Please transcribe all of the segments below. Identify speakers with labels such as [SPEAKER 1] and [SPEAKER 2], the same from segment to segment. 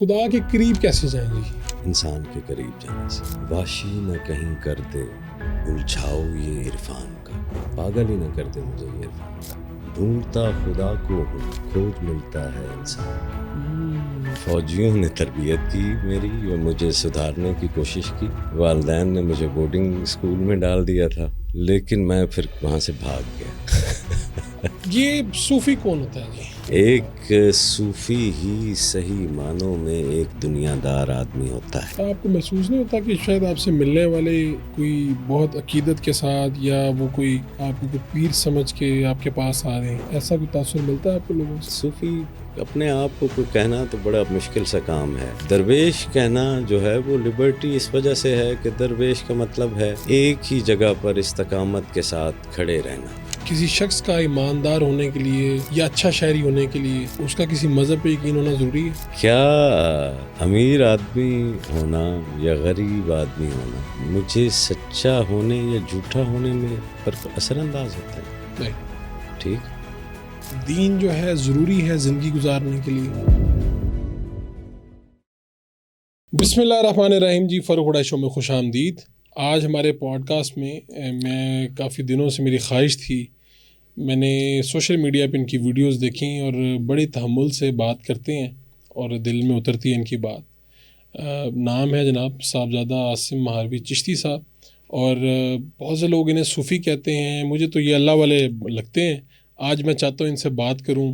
[SPEAKER 1] خدا کے قریب کیسے جائیں گی؟
[SPEAKER 2] انسان کے قریب جانے سے واشی نہ کہیں کر دے الجھاؤ یہ عرفان کا، پاگل ہی نہ کر دے مجھے یہ عرفان کا، ڈھونڈتا خدا کو ہوں کھوج ملتا ہے انسان۔ فوجیوں نے تربیت کی میری اور مجھے سدھارنے کی کوشش کی، والدین نے مجھے بورڈنگ اسکول میں ڈال دیا تھا، لیکن میں پھر وہاں سے بھاگ گیا۔
[SPEAKER 1] یہ صوفی کون ہوتا ہے جی؟
[SPEAKER 2] ایک صوفی ہی صحیح معنوں میں ایک دنیا دار آدمی ہوتا ہے۔
[SPEAKER 1] آپ کو محسوس نہیں ہوتا کہ شاید آپ سے ملنے والے کوئی بہت عقیدت کے ساتھ یا وہ کوئی آپ کو کوئی پیر سمجھ کے آپ کے پاس آ رہے ہیں، ایسا کوئی تاثر ملتا ہے آپ کو لوگوں سے؟
[SPEAKER 2] صوفی اپنے آپ کو کوئی کہنا تو بڑا مشکل سا کام ہے۔ درویش کہنا جو ہے وہ لبرٹی اس وجہ سے ہے کہ درویش کا مطلب ہے ایک ہی جگہ پر استقامت کے ساتھ کھڑے رہنا۔
[SPEAKER 1] کسی شخص کا ایماندار ہونے کے لیے یا اچھا شہری ہونے کے لیے اس کا کسی مذہب پہ یقین ہونا ضروری ہے؟
[SPEAKER 2] کیا امیر آدمی ہونا یا غریب آدمی ہونا مجھے سچا ہونے یا جھوٹا ہونے میں فرق اثر انداز ہوتا ہے؟
[SPEAKER 1] نہیں۔
[SPEAKER 2] ٹھیک،
[SPEAKER 1] دین جو ہے ضروری ہے زندگی گزارنے کے لیے۔ بسم اللہ الرحمن الرحیم جی، فاروق وڈا شو میں خوش آمدید۔ آج ہمارے پوڈ کاسٹ میں کافی دنوں سے میری خواہش تھی، میں نے سوشل میڈیا پہ ان کی ویڈیوز دیکھیں اور بڑی تحمل سے بات کرتے ہیں اور دل میں اترتی ہے ان کی بات۔ نام ہے جناب صاحبزادہ عاصم مہاروی چشتی صاحب، اور بہت سے لوگ انہیں صوفی کہتے ہیں، مجھے تو یہ اللہ والے لگتے ہیں۔ آج میں چاہتا ہوں ان سے بات کروں،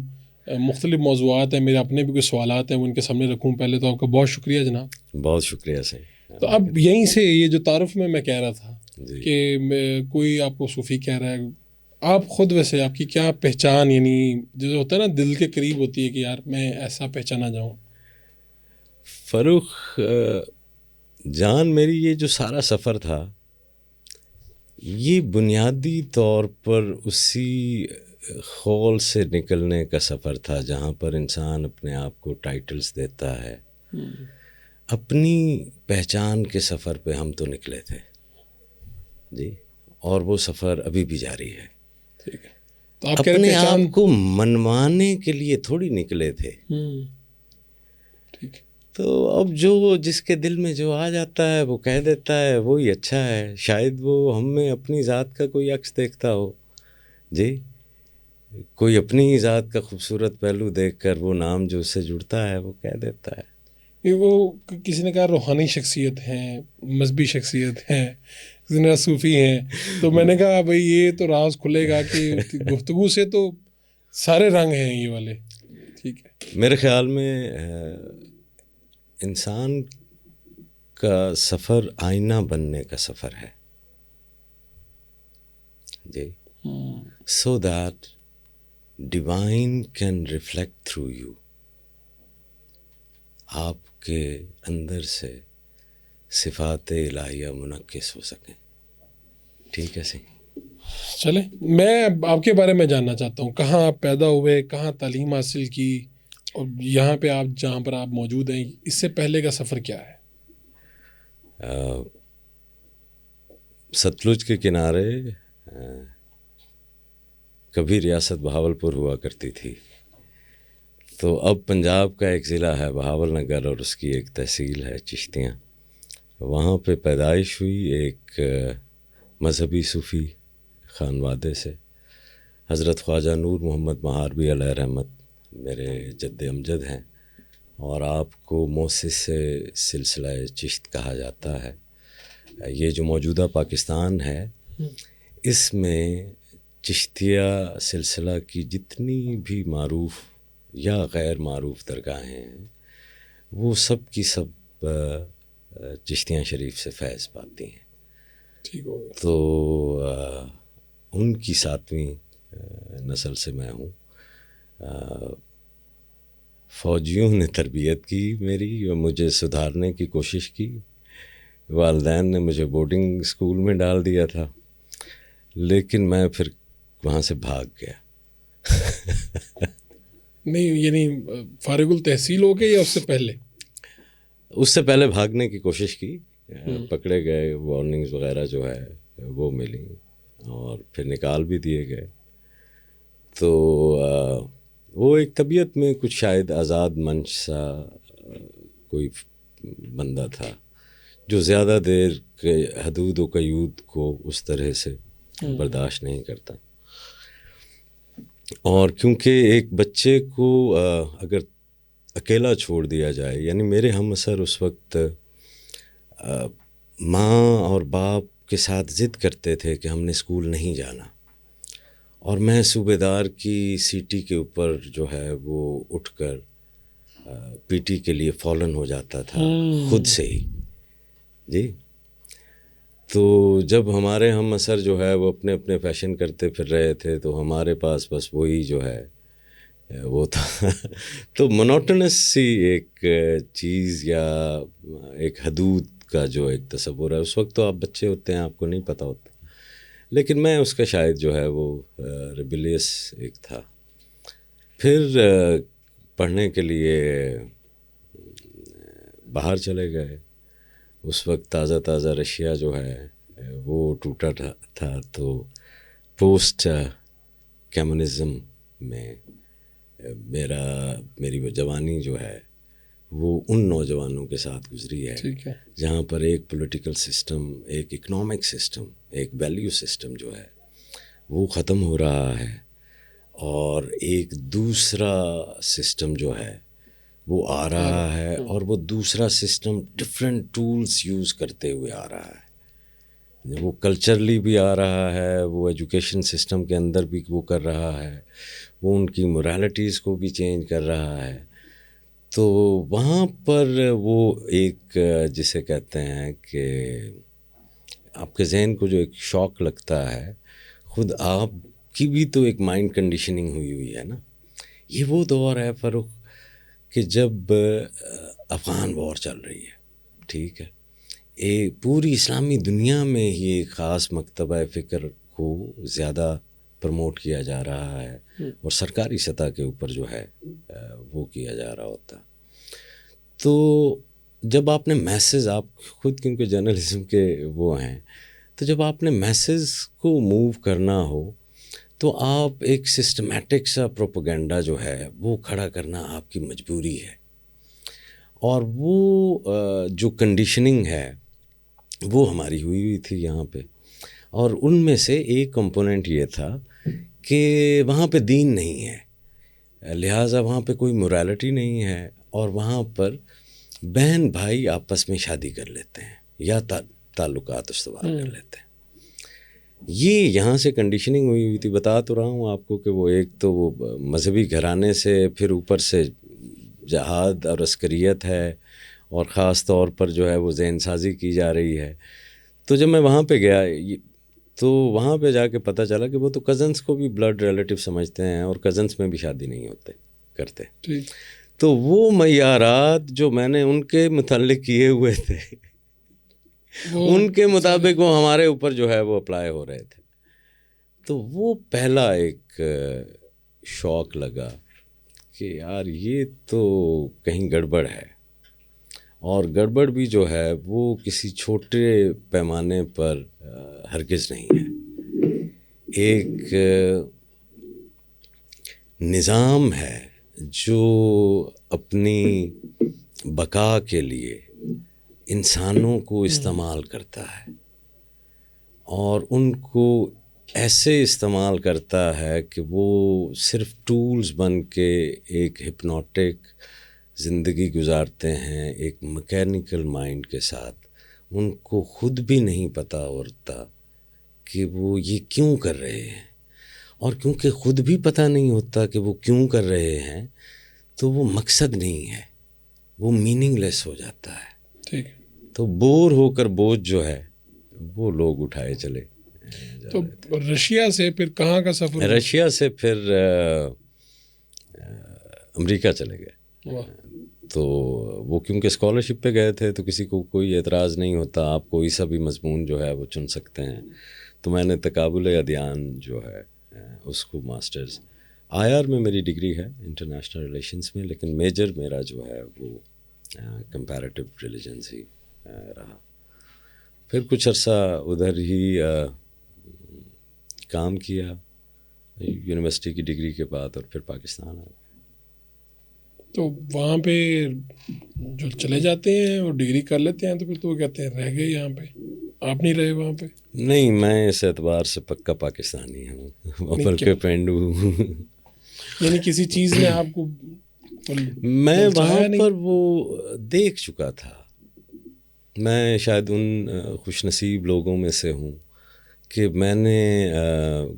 [SPEAKER 1] مختلف موضوعات ہیں، میرے اپنے بھی کچھ سوالات ہیں وہ ان کے سامنے رکھوں۔ پہلے تو آپ کا بہت شکریہ جناب۔
[SPEAKER 2] بہت شکریہ سر۔
[SPEAKER 1] تو اب یہیں سے یہ جو تعارف میں کہہ رہا تھا
[SPEAKER 2] جی،
[SPEAKER 1] کہ کوئی آپ کو صوفی کہہ رہا ہے، آپ خود ویسے آپ کی کیا پہچان، یعنی جو ہوتا ہے نا دل کے قریب ہوتی ہے کہ یار میں ایسا پہچانا جاؤں؟
[SPEAKER 2] فاروق جان، میری یہ جو سارا سفر تھا یہ بنیادی طور پر اسی خول سے نکلنے کا سفر تھا جہاں پر انسان اپنے آپ کو ٹائٹلز دیتا ہے۔ اپنی پہچان کے سفر پہ ہم تو نکلے تھے جی، اور وہ سفر ابھی بھی جاری ہے۔
[SPEAKER 1] ٹھیک ہے، تو آپ کہہ رہے
[SPEAKER 2] اپنے
[SPEAKER 1] پہچان
[SPEAKER 2] آپ کو منوانے کے لیے تھوڑی نکلے تھے۔
[SPEAKER 1] ٹھیک ہے،
[SPEAKER 2] تو اب جو جس کے دل میں جو آ جاتا ہے وہ کہہ دیتا ہے، وہی اچھا ہے۔ شاید وہ ہم میں اپنی ذات کا کوئی عکس دیکھتا ہو جی، کوئی اپنی ہی ذات کا خوبصورت پہلو دیکھ کر وہ نام جو اس سے جڑتا ہے وہ کہہ دیتا ہے۔
[SPEAKER 1] یہ وہ کسی نے کہا روحانی شخصیت ہیں، مذہبی شخصیت ہیں، کسی نے کہا صوفی ہیں، تو میں نے کہا بھائی یہ تو راز کھلے گا کہ گفتگو سے تو سارے رنگ ہیں یہ والے۔ ٹھیک ہے،
[SPEAKER 2] میرے خیال میں انسان کا سفر آئینہ بننے کا سفر ہے جی، so that divine can reflect through you, آپ کے اندر سے صفات الہیہ منعکس ہو سکیں۔ ٹھیک ہے سی؟
[SPEAKER 1] چلیں میں آپ کے بارے میں جاننا چاہتا ہوں، کہاں آپ پیدا ہوئے، کہاں تعلیم حاصل کی، اور یہاں پہ آپ جہاں پر آپ موجود ہیں اس سے پہلے کا سفر کیا ہے؟
[SPEAKER 2] ستلج کے کنارے کبھی ریاست بہاولپور ہوا کرتی تھی، تو اب پنجاب کا ایک ضلع ہے بہاول نگر اور اس کی ایک تحصیل ہے چشتیاں۔ وہاں پہ پیدائش ہوئی ایک مذہبی صوفی خانوادے سے۔ حضرت خواجہ نور محمد مہاروی علیہ رحمت میرے جد امجد ہیں، اور آپ کو مؤسس سلسلہ چشت کہا جاتا ہے۔ یہ جو موجودہ پاکستان ہے اس میں چشتیہ سلسلہ کی جتنی بھی معروف یا غیر معروف درگاہیں ہیں وہ سب کی سب چشتیاں شریف سے فیض پاتی ہیں۔
[SPEAKER 1] ٹھیک ہو گیا،
[SPEAKER 2] تو ان کی 7ویں نسل سے میں ہوں۔ فوجیوں نے تربیت کی میری اور مجھے سدھارنے کی کوشش کی، والدین نے مجھے بورڈنگ اسکول میں ڈال دیا تھا، لیکن میں پھر وہاں سے بھاگ گیا۔
[SPEAKER 1] نہیں یعنی فارغ التحصیل ہو گئے یا اس سے پہلے؟
[SPEAKER 2] اس سے پہلے بھاگنے کی کوشش کی، پکڑے گئے، وارننگز وغیرہ جو ہے وہ ملی اور پھر نکال بھی دیے گئے۔ تو وہ ایک طبیعت میں کچھ شاید آزاد منش سا کوئی بندہ تھا جو زیادہ دیر کے حدود و قیود کو اس طرح سے برداشت نہیں کرتا. اور کیونکہ ایک بچے کو اگر اکیلا چھوڑ دیا جائے، یعنی میرے ہم عصر اس وقت ماں اور باپ کے ساتھ ضد کرتے تھے کہ ہم نے اسکول نہیں جانا، اور میں صوبے دار کی سیٹی کے اوپر جو ہے وہ اٹھ کر پی ٹی کے لیے فالن ہو جاتا تھا خود سے ہی. جی تو جب ہمارے ہم عصر جو ہے وہ اپنے اپنے فیشن کرتے پھر رہے تھے تو ہمارے پاس بس وہی جو ہے وہ تھا. تو منوٹنس سی ایک چیز یا ایک حدود کا جو ایک تصور ہے، اس وقت تو آپ بچے ہوتے ہیں، آپ کو نہیں پتہ ہوتا، لیکن میں اس کا شاید جو ہے وہ ریبیلیس ایک تھا. پھر پڑھنے کے لیے باہر چلے گئے. اس وقت تازہ تازہ رشیا جو ہے وہ ٹوٹا تھا، تو پوسٹ کمیونزم میں میری وہ جوانی جو ہے وہ ان نوجوانوں کے ساتھ گزری ہے جہاں پر ایک پولیٹیکل سسٹم، ایک اکنامک سسٹم، ایک ویلیو سسٹم جو ہے وہ ختم ہو رہا ہے، اور ایک دوسرا سسٹم جو ہے وہ آ رہا ہے، اور وہ دوسرا سسٹم ڈفرینٹ ٹولز یوز کرتے ہوئے آ رہا ہے. وہ کلچرلی بھی آ رہا ہے، وہ ایجوکیشن سسٹم کے اندر بھی وہ کر رہا ہے، وہ ان کی مورالٹیز کو بھی چینج کر رہا ہے. تو وہاں پر وہ ایک جسے کہتے ہیں کہ آپ کے ذہن کو جو ایک شوق لگتا ہے، خود آپ کی بھی تو ایک مائنڈ کنڈیشننگ ہوئی ہے نا. یہ وہ دور ہے فاروق کہ جب افغان وار چل رہی ہے، ٹھیک ہے، پوری اسلامی دنیا میں ہی ایک خاص مکتبہ فکر کو زیادہ پروموٹ کیا جا رہا ہے، اور سرکاری سطح کے اوپر جو ہے وہ کیا جا رہا ہوتا. تو جب آپ نے میسز، آپ خود کیونکہ جرنلزم کے وہ ہیں، تو جب آپ نے میسز کو موو کرنا ہو تو آپ ایک سسٹمیٹک سا پروپیگنڈا جو ہے وہ کھڑا کرنا آپ کی مجبوری ہے. اور وہ جو کنڈیشننگ ہے وہ ہماری ہوئی تھی یہاں پہ، اور ان میں سے ایک کمپوننٹ یہ تھا کہ وہاں پہ دین نہیں ہے، لہٰذا وہاں پہ کوئی مورالٹی نہیں ہے، اور وہاں پر بہن بھائی آپس میں شادی کر لیتے ہیں یا تعلقات استوار کر لیتے ہیں. یہ یہاں سے کنڈیشننگ ہوئی تھی. بتا تو رہا ہوں آپ کو کہ وہ ایک تو وہ مذہبی گھرانے سے، پھر اوپر سے جہاد اور عسکریت ہے، اور خاص طور پر جو ہے وہ ذہن سازی کی جا رہی ہے. تو جب میں وہاں پہ گیا تو وہاں پہ جا کے پتہ چلا کہ وہ تو کزنس کو بھی بلڈ ریلیٹیو سمجھتے ہیں، اور کزنس میں بھی شادی نہیں کرتے. تو وہ معیارات جو میں نے ان کے متعلق کیے ہوئے تھے ان کے مطابق وہ ہمارے اوپر جو ہے وہ اپلائی ہو رہے تھے. تو وہ پہلا ایک شوق لگا کہ یار یہ تو کہیں گڑبڑ ہے، اور گڑبڑ بھی جو ہے وہ کسی چھوٹے پیمانے پر ہرگز نہیں ہے. ایک نظام ہے جو اپنی بقا کے لیے انسانوں کو استعمال کرتا ہے، اور ان کو ایسے استعمال کرتا ہے کہ وہ صرف ٹولز بن کے ایک ہپنوٹک زندگی گزارتے ہیں ایک مکینیکل مائنڈ کے ساتھ. ان کو خود بھی نہیں پتہ ہوتا کہ وہ یہ کیوں کر رہے ہیں، اور کیونکہ خود بھی پتہ نہیں ہوتا کہ وہ کیوں کر رہے ہیں تو وہ مقصد نہیں ہے، وہ میننگ لیس ہو جاتا ہے. ٹھیک. تو بور ہو کر بوجھ جو ہے وہ لوگ اٹھائے چلے.
[SPEAKER 1] تو رشیا سے پھر کہاں کا سفر؟
[SPEAKER 2] رشیا سے پھر امریکہ چلے گئے. تو وہ کیونکہ اسکالرشپ پہ گئے تھے تو کسی کو کوئی اعتراض نہیں ہوتا، آپ کوئی سا بھی مضمون جو ہے وہ چن سکتے ہیں. تو میں نے تقابل ادیان جو ہے اس کو ماسٹرز IR میں میری ڈگری ہے انٹرنیشنل ریلیشنز میں، لیکن میجر میرا جو ہے وہ کمپیریٹیو ریلیجنز ہی رہا. پھر کچھ عرصہ ادھر ہی کام کیا یونیورسٹی کی ڈگری کے بعد، اور پھر پاکستان آ گیا.
[SPEAKER 1] تو وہاں پہ جو چلے جاتے ہیں اور ڈگری کر لیتے ہیں تو پھر تو وہ کہتے ہیں رہ گئے یہاں پہ، آپ نہیں رہے وہاں پہ؟
[SPEAKER 2] نہیں، میں اس اعتبار سے پکا پاکستانی ہوں، اوپر
[SPEAKER 1] کیا
[SPEAKER 2] کے پینڈو ہوں۔
[SPEAKER 1] یعنی کسی چیز نے آپ کو
[SPEAKER 2] میں وہاں
[SPEAKER 1] للچایا نہیں؟
[SPEAKER 2] پر وہ دیکھ چکا تھا، میں شاید ان خوش نصیب لوگوں میں سے ہوں کہ میں نے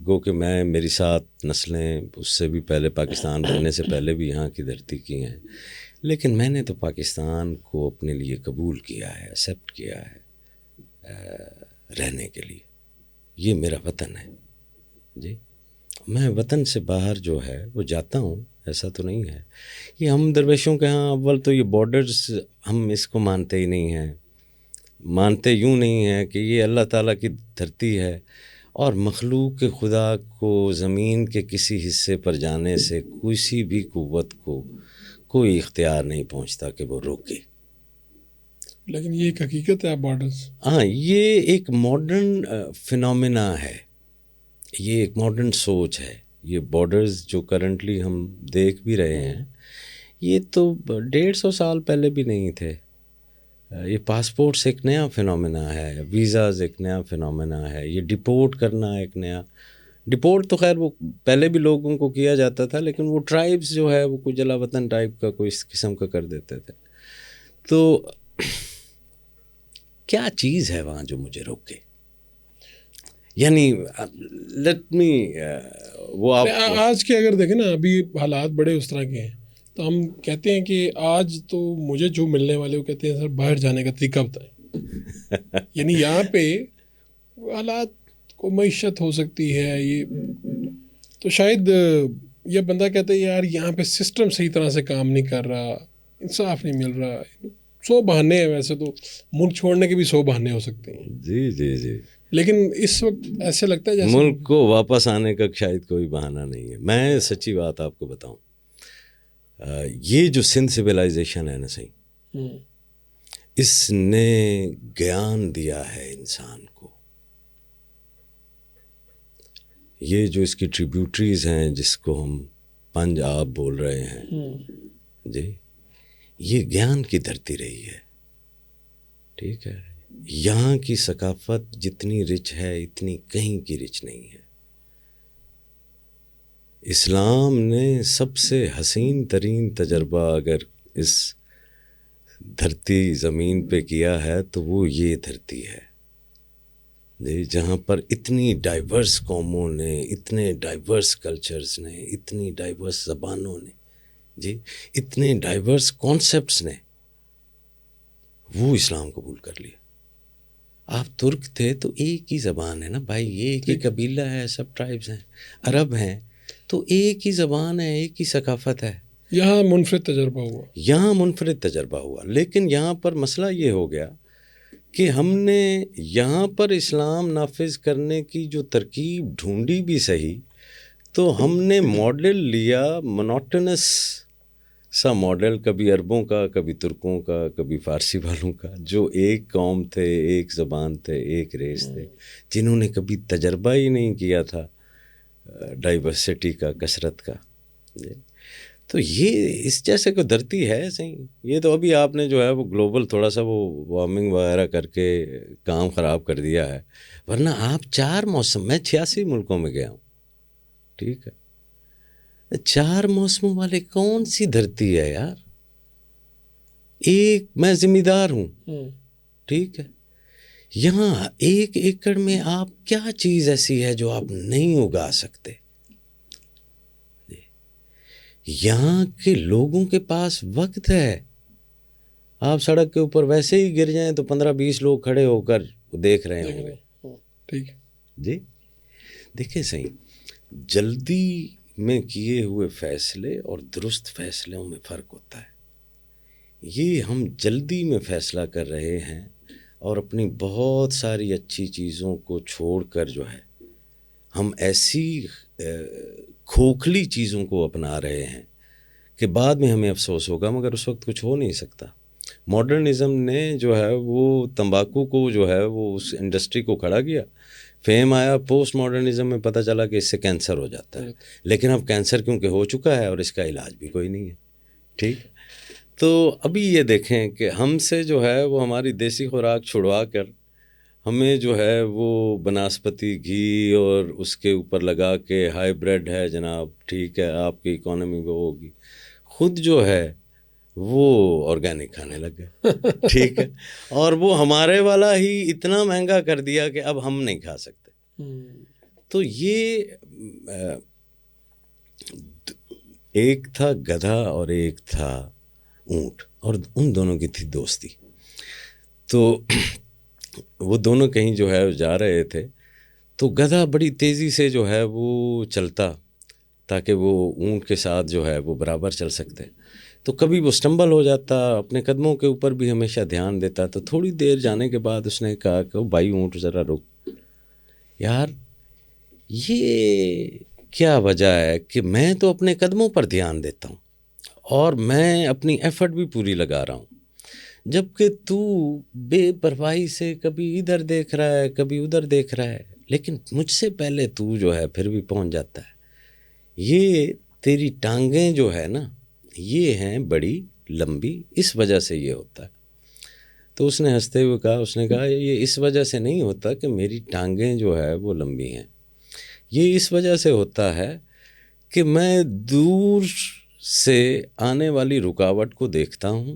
[SPEAKER 2] گو کہ میں میری 7 نسلیں اس سے بھی پہلے پاکستان بننے سے پہلے بھی یہاں کی دھرتی کی ہیں، لیکن میں نے تو پاکستان کو اپنے لیے قبول کیا ہے، ایکسیپٹ کیا ہے رہنے کے لیے، یہ میرا وطن ہے جی۔ میں وطن سے باہر جو ہے وہ جاتا ہوں، ایسا تو نہیں ہے۔ یہ ہم درویشوں کے ہاں اول تو یہ بارڈرز ہم اس کو مانتے ہی نہیں ہیں، مانتے یوں نہیں ہیں کہ یہ اللہ تعالیٰ کی دھرتی ہے اور مخلوق کے خدا کو زمین کے کسی حصے پر جانے سے کسی بھی قوت کو کوئی اختیار نہیں پہنچتا کہ وہ روکے۔
[SPEAKER 1] لیکن یہ ایک حقیقت ہے بارڈرز۔
[SPEAKER 2] ہاں، یہ ایک ماڈرن فنومینا ہے، یہ ایک ماڈرن سوچ ہے۔ یہ بارڈرز جو کرنٹلی ہم دیکھ بھی رہے ہیں، یہ تو 150 سال پہلے بھی نہیں تھے۔ یہ پاسپورٹس ایک نیا فنومینا ہے، ویزاز ایک نیا فنومینا ہے، یہ ڈپورٹ کرنا ایک نیا، ڈپورٹ تو خیر وہ پہلے بھی لوگوں کو کیا جاتا تھا، لیکن وہ ٹرائبز جو ہے وہ کوئی جلا وطن ٹائپ کا کوئی اس قسم کا کر دیتے تھے۔ تو کیا چیز ہے وہاں جو مجھے روکے؟ یعنی لیٹ می وہ آپ
[SPEAKER 1] آج کے اگر دیکھیں نا، ابھی حالات بڑے اس طرح کے ہیں، تو ہم کہتے ہیں کہ آج تو مجھے جو ملنے والے وہ کہتے ہیں سر باہر جانے کا طریقہ بتائیں۔ یعنی یہاں پہ حالات کو معیشت ہو سکتی ہے، یہ تو شاید یہ بندہ کہتا ہے یار یہاں پہ سسٹم صحیح طرح سے کام نہیں کر رہا، انصاف نہیں مل رہا، 100 بہانے ہیں۔ ویسے تو ملک چھوڑنے کے بھی 100 بہانے ہو سکتے ہیں،
[SPEAKER 2] جی جی جی،
[SPEAKER 1] لیکن اس وقت ایسے لگتا ہے جیسے
[SPEAKER 2] ملک کو واپس آنے کا شاید کوئی بہانہ نہیں ہے۔ میں سچی بات آپ کو بتاؤں، یہ جو سندھ سویلائزیشن ہے نا صحیح، اس نے گیان دیا ہے انسان کو۔ یہ جو اس کی ٹریبیوٹریز ہیں جس کو ہم پنج آب بول رہے ہیں جی، یہ گیان کی دھرتی رہی ہے، ٹھیک ہے۔ یہاں کی ثقافت جتنی رچ ہے اتنی کہیں کی رچ نہیں ہے۔ اسلام نے سب سے حسین ترین تجربہ اگر اس دھرتی زمین پہ کیا ہے تو وہ یہ دھرتی ہے جی، جہاں پر اتنی ڈائیورس قوموں نے، اتنے ڈائیورس کلچرز نے، اتنی ڈائیورس زبانوں نے جی، اتنے ڈائیورس کانسیپٹس نے وہ اسلام قبول کر لیا۔ آپ ترک تھے تو ایک ہی زبان ہے نا بھائی، یہ ایک ہی قبیلہ ہے، سب ٹرائبز ہیں، عرب ہیں تو ایک ہی زبان ہے، ایک ہی ثقافت ہے۔
[SPEAKER 1] یہاں منفرد تجربہ ہوا،
[SPEAKER 2] یہاں منفرد تجربہ ہوا، لیکن یہاں پر مسئلہ یہ ہو گیا کہ ہم نے یہاں پر اسلام نافذ کرنے کی جو ترکیب ڈھونڈی بھی صحیح، تو ہم نے ماڈل لیا مونوٹنس سا ماڈل، کبھی عربوں کا، کبھی ترکوں کا، کبھی فارسی والوں کا، جو ایک قوم تھے، ایک زبان تھے، ایک ریس تھے، جنہوں نے کبھی تجربہ ہی نہیں کیا تھا ڈائیورسٹی کا، کثرت کا جی۔ تو یہ اس جیسے کوئی دھرتی ہے صحیح، یہ تو ابھی آپ نے جو ہے وہ گلوبل تھوڑا سا وہ وارمنگ وغیرہ کر کے کام خراب کر دیا ہے، ورنہ آپ 4 موسم، میں 86 ملکوں میں گیا ہوں، ٹھیک ہے، 4 موسموں والے کون سی دھرتی ہے یار؟ ایک میں ذمہ دار ہوں، ٹھیک ہے، یہاں 1 ایکڑ میں آپ کیا چیز ایسی ہے جو آپ نہیں اگا سکتے؟ یہاں کے لوگوں کے پاس وقت ہے، آپ سڑک کے اوپر ویسے ہی گر جائیں تو 15-20 لوگ کھڑے ہو کر دیکھ رہے ہوں گے،
[SPEAKER 1] ٹھیک ہے
[SPEAKER 2] جی۔ دیکھیں صحیح، جلدی میں کیے ہوئے فیصلے اور درست فیصلوں میں فرق ہوتا ہے۔ یہ ہم جلدی میں فیصلہ کر رہے ہیں اور اپنی بہت ساری اچھی چیزوں کو چھوڑ کر جو ہے ہم ایسی کھوکھلی چیزوں کو اپنا رہے ہیں کہ بعد میں ہمیں افسوس ہوگا، مگر اس وقت کچھ ہو نہیں سکتا۔ ماڈرنزم نے جو ہے وہ تمباکو کو جو ہے وہ اس انڈسٹری کو کھڑا کیا، فیم آیا پوسٹ ماڈرنزم میں، پتہ چلا کہ اس سے کینسر ہو جاتا ہے، لیکن اب کینسر کیونکہ ہو چکا ہے اور اس کا علاج بھی کوئی نہیں ہے، ٹھیک. تو ابھی یہ دیکھیں کہ ہم سے جو ہے وہ ہماری دیسی خوراک چھڑوا کر ہمیں جو ہے وہ بناسپتی گھی اور اس کے اوپر لگا کے ہائی بریڈ ہے جناب، ٹھیک ہے آپ کی اکانومی وہ ہوگی، خود جو ہے وہ آرگینک کھانے لگ گئے. ٹھیک ہے، اور وہ ہمارے والا ہی اتنا مہنگا کر دیا کہ اب ہم نہیں کھا سکتے. تو یہ ایک تھا گدھا اور ایک تھا اونٹ، اور ان دونوں کی تھی دوستی. تو وہ دونوں کہیں جو ہے جا رہے تھے، تو گدھا بڑی تیزی سے جو ہے وہ چلتا تاکہ وہ اونٹ کے ساتھ جو ہے وہ برابر چل سکتے. تو کبھی وہ سٹمبل ہو جاتا، اپنے قدموں کے اوپر بھی ہمیشہ دھیان دیتا. تو تھوڑی دیر جانے کے بعد اس نے کہا کہ بھائی اونٹ ذرا رک، یار یہ کیا وجہ ہے کہ میں تو اپنے قدموں پر دھیان دیتا ہوں اور میں اپنی ایفرٹ بھی پوری لگا رہا ہوں، جبکہ تو بے پرواہی سے کبھی ادھر دیکھ رہا ہے کبھی ادھر دیکھ رہا ہے، لیکن مجھ سے پہلے تو جو ہے پھر بھی پہنچ جاتا ہے. یہ تیری ٹانگیں جو ہے نا یہ ہیں بڑی لمبی، اس وجہ سے یہ ہوتا ہے. تو اس نے ہنستے ہوئے کہا، اس نے کہا یہ اس وجہ سے نہیں ہوتا کہ میری ٹانگیں جو ہے وہ لمبی ہیں، یہ اس وجہ سے ہوتا ہے کہ میں دور سے آنے والی رکاوٹ کو دیکھتا ہوں،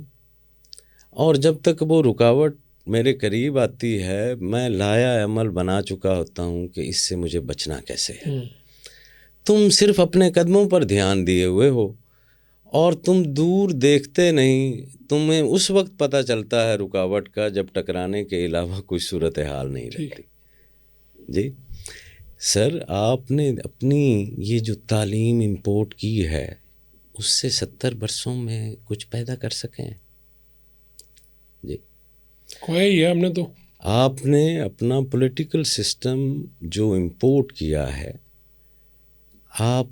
[SPEAKER 2] اور جب تک وہ رکاوٹ میرے قریب آتی ہے میں لایا عمل بنا چکا ہوتا ہوں کہ اس سے مجھے بچنا کیسے ہے. تم صرف اپنے قدموں پر دھیان دیے ہوئے ہو اور تم دور دیکھتے نہیں، تمہیں اس وقت پتہ چلتا ہے رکاوٹ کا جب ٹکرانے کے علاوہ کوئی صورتحال نہیں رہتی. جی سر، آپ نے اپنی یہ جو تعلیم امپورٹ کی ہے اس سے 70 برسوں میں کچھ پیدا کر سکیں؟ جی
[SPEAKER 1] کوئی ہے، ہم نے تو
[SPEAKER 2] آپ نے اپنا پولیٹیکل سسٹم جو امپورٹ کیا ہے، آپ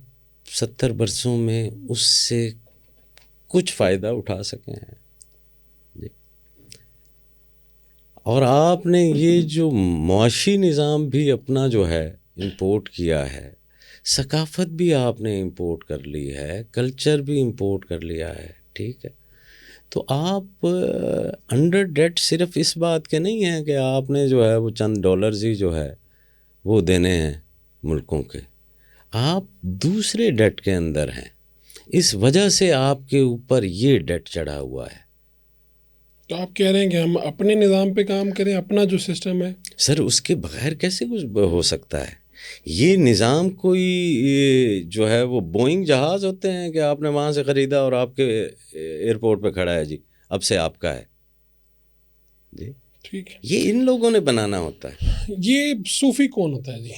[SPEAKER 2] 70 برسوں میں اس سے کچھ فائدہ اٹھا سکیں ہیں. جی اور آپ نے یہ جو معاشی نظام بھی اپنا جو ہے امپورٹ کیا ہے، ثقافت بھی آپ نے امپورٹ کر لی ہے، کلچر بھی امپورٹ کر لیا ہے. ٹھیک ہے، تو آپ انڈر ڈیٹ صرف اس بات کے نہیں ہیں کہ آپ نے جو ہے وہ چند ڈالرز ہی جو ہے وہ دینے ہیں ملکوں کے، آپ دوسرے ڈیٹ کے اندر ہیں، اس وجہ سے آپ کے اوپر یہ ڈیٹ چڑھا ہوا ہے.
[SPEAKER 1] تو آپ کہہ رہے ہیں کہ ہم اپنے نظام پہ کام کریں، اپنا جو سسٹم ہے.
[SPEAKER 2] سر اس کے بغیر کیسے کچھ ہو سکتا ہے؟ یہ نظام کوئی جو ہے وہ بوئنگ جہاز ہوتے ہیں کہ آپ نے وہاں سے خریدا اور آپ کے ایئرپورٹ پہ کھڑا ہے، جی اب سے آپ کا ہے. جی
[SPEAKER 1] ٹھیک ہے،
[SPEAKER 2] یہ ان لوگوں نے بنانا ہوتا ہے.
[SPEAKER 1] یہ صوفی کون ہوتا ہے جی؟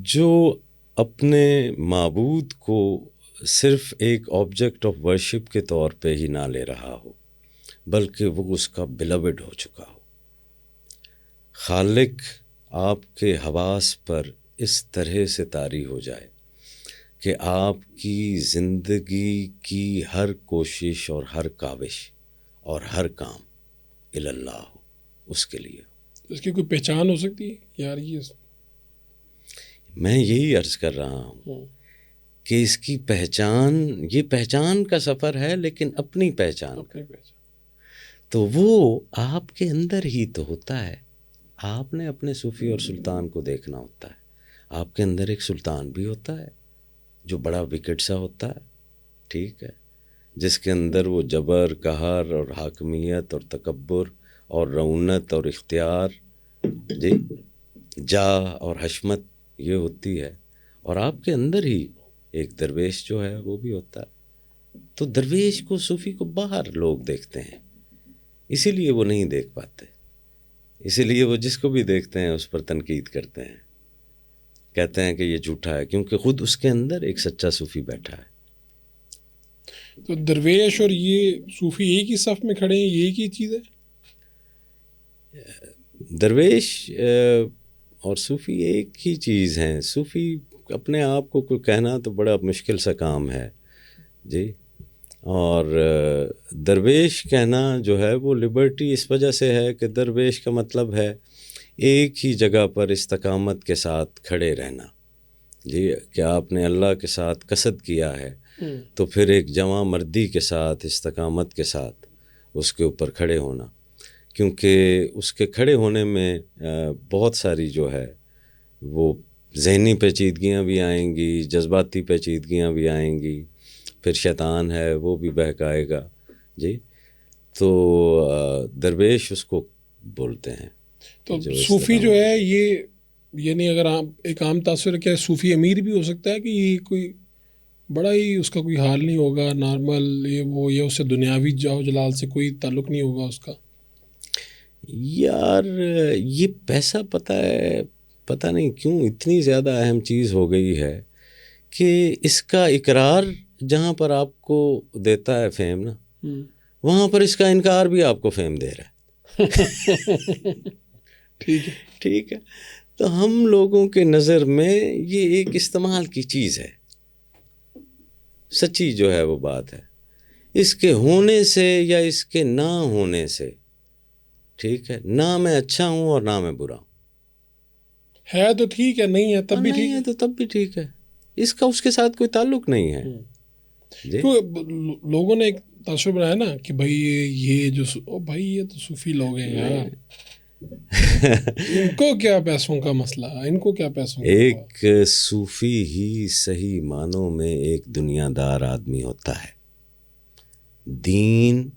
[SPEAKER 2] جو اپنے معبود کو صرف ایک آبجیکٹ آف ورشپ کے طور پہ ہی نہ لے رہا ہو، بلکہ وہ اس کا بلوڈ ہو چکا ہو. خالق آپ کے حواس پر اس طرح سے طاری ہو جائے کہ آپ کی زندگی کی ہر کوشش اور ہر کاوش اور ہر کام اللہ ہو، اس کے لیے.
[SPEAKER 1] اس کی کوئی پہچان ہو سکتی ہے یار؟
[SPEAKER 2] میں یہی عرض کر رہا ہوں کہ اس کی پہچان، یہ پہچان کا سفر ہے، لیکن اپنی پہچان کا. تو وہ آپ کے اندر ہی تو ہوتا ہے. آپ نے اپنے صوفی اور سلطان کو دیکھنا ہوتا ہے. آپ کے اندر ایک سلطان بھی ہوتا ہے جو بڑا وکٹ سا ہوتا ہے، ٹھیک ہے، جس کے اندر وہ جبر، قہر اور حاکمیت اور تکبر اور رعونت اور اختیار، جی جاہ اور حشمت یہ ہوتی ہے. اور آپ کے اندر ہی ایک درویش جو ہے وہ بھی ہوتا ہے. تو درویش کو، صوفی کو باہر لوگ دیکھتے ہیں، اسی لیے وہ نہیں دیکھ پاتے، اسی لیے وہ جس کو بھی دیکھتے ہیں اس پر تنقید کرتے ہیں، کہتے ہیں کہ یہ جھوٹا ہے، کیونکہ خود اس کے اندر ایک سچا صوفی بیٹھا ہے.
[SPEAKER 1] تو درویش اور یہ صوفی ایک ہی صف میں کھڑے ہیں، یہ ایک ہی چیز ہے؟
[SPEAKER 2] درویش اور صوفی ایک ہی چیز ہیں. صوفی اپنے آپ کو کوئی کہنا تو بڑا مشکل سا کام ہے، جی. اور درویش کہنا جو ہے وہ لبرٹی اس وجہ سے ہے کہ درویش کا مطلب ہے ایک ہی جگہ پر استقامت کے ساتھ کھڑے رہنا، جی کہ آپ نے اللہ کے ساتھ قصد کیا ہے تو پھر ایک جواں مردی کے ساتھ استقامت کے ساتھ اس کے اوپر کھڑے ہونا، کیونکہ اس کے کھڑے ہونے میں بہت ساری جو ہے وہ ذہنی پیچیدگیاں بھی آئیں گی، جذباتی پیچیدگیاں بھی آئیں گی، پھر شیطان ہے وہ بھی بہکائے گا جی. تو درویش اس کو بولتے ہیں.
[SPEAKER 1] تو صوفی جو ہے یہ یعنی اگر آپ ایک عام تاثر ہے کہ صوفی امیر بھی ہو سکتا ہے کہ یہ کوئی بڑا ہی اس کا کوئی حال نہیں ہوگا نارمل یہ وہ یا اس سے دنیاوی جاؤ جلال سے کوئی تعلق نہیں ہوگا اس کا؟
[SPEAKER 2] یار یہ پیسہ پتہ نہیں کیوں اتنی زیادہ اہم چیز ہو گئی ہے کہ اس کا اقرار جہاں پر آپ کو دیتا ہے فیم نا، وہاں پر اس کا انکار بھی آپ کو فیم دے رہا ہے. ٹھیک ہے. تو ہم لوگوں کے نظر میں یہ ایک استعمال کی چیز ہے، سچی جو ہے وہ بات ہے. اس کے ہونے سے یا اس کے نہ ہونے سے ٹھیک ہے، نہ میں اچھا ہوں اور نہ میں برا ہوں.
[SPEAKER 1] ہے تو ٹھیک ہے، نہیں ہے تب بھی ٹھیک
[SPEAKER 2] ہے تو تب بھی ٹھیک ہے. اس کا اس کے ساتھ کوئی تعلق نہیں ہے.
[SPEAKER 1] لوگوں نے ایک تاثر بنایا نا کہ بھائی یہ جو بھائی یہ تو صوفی لوگ ہیں یار، ان کو کیا پیسوں کا مسئلہ، ان کو کیا پیسوں کا.
[SPEAKER 2] ایک صوفی ہی صحیح معنوں میں ایک دنیا دار آدمی ہوتا ہے. دین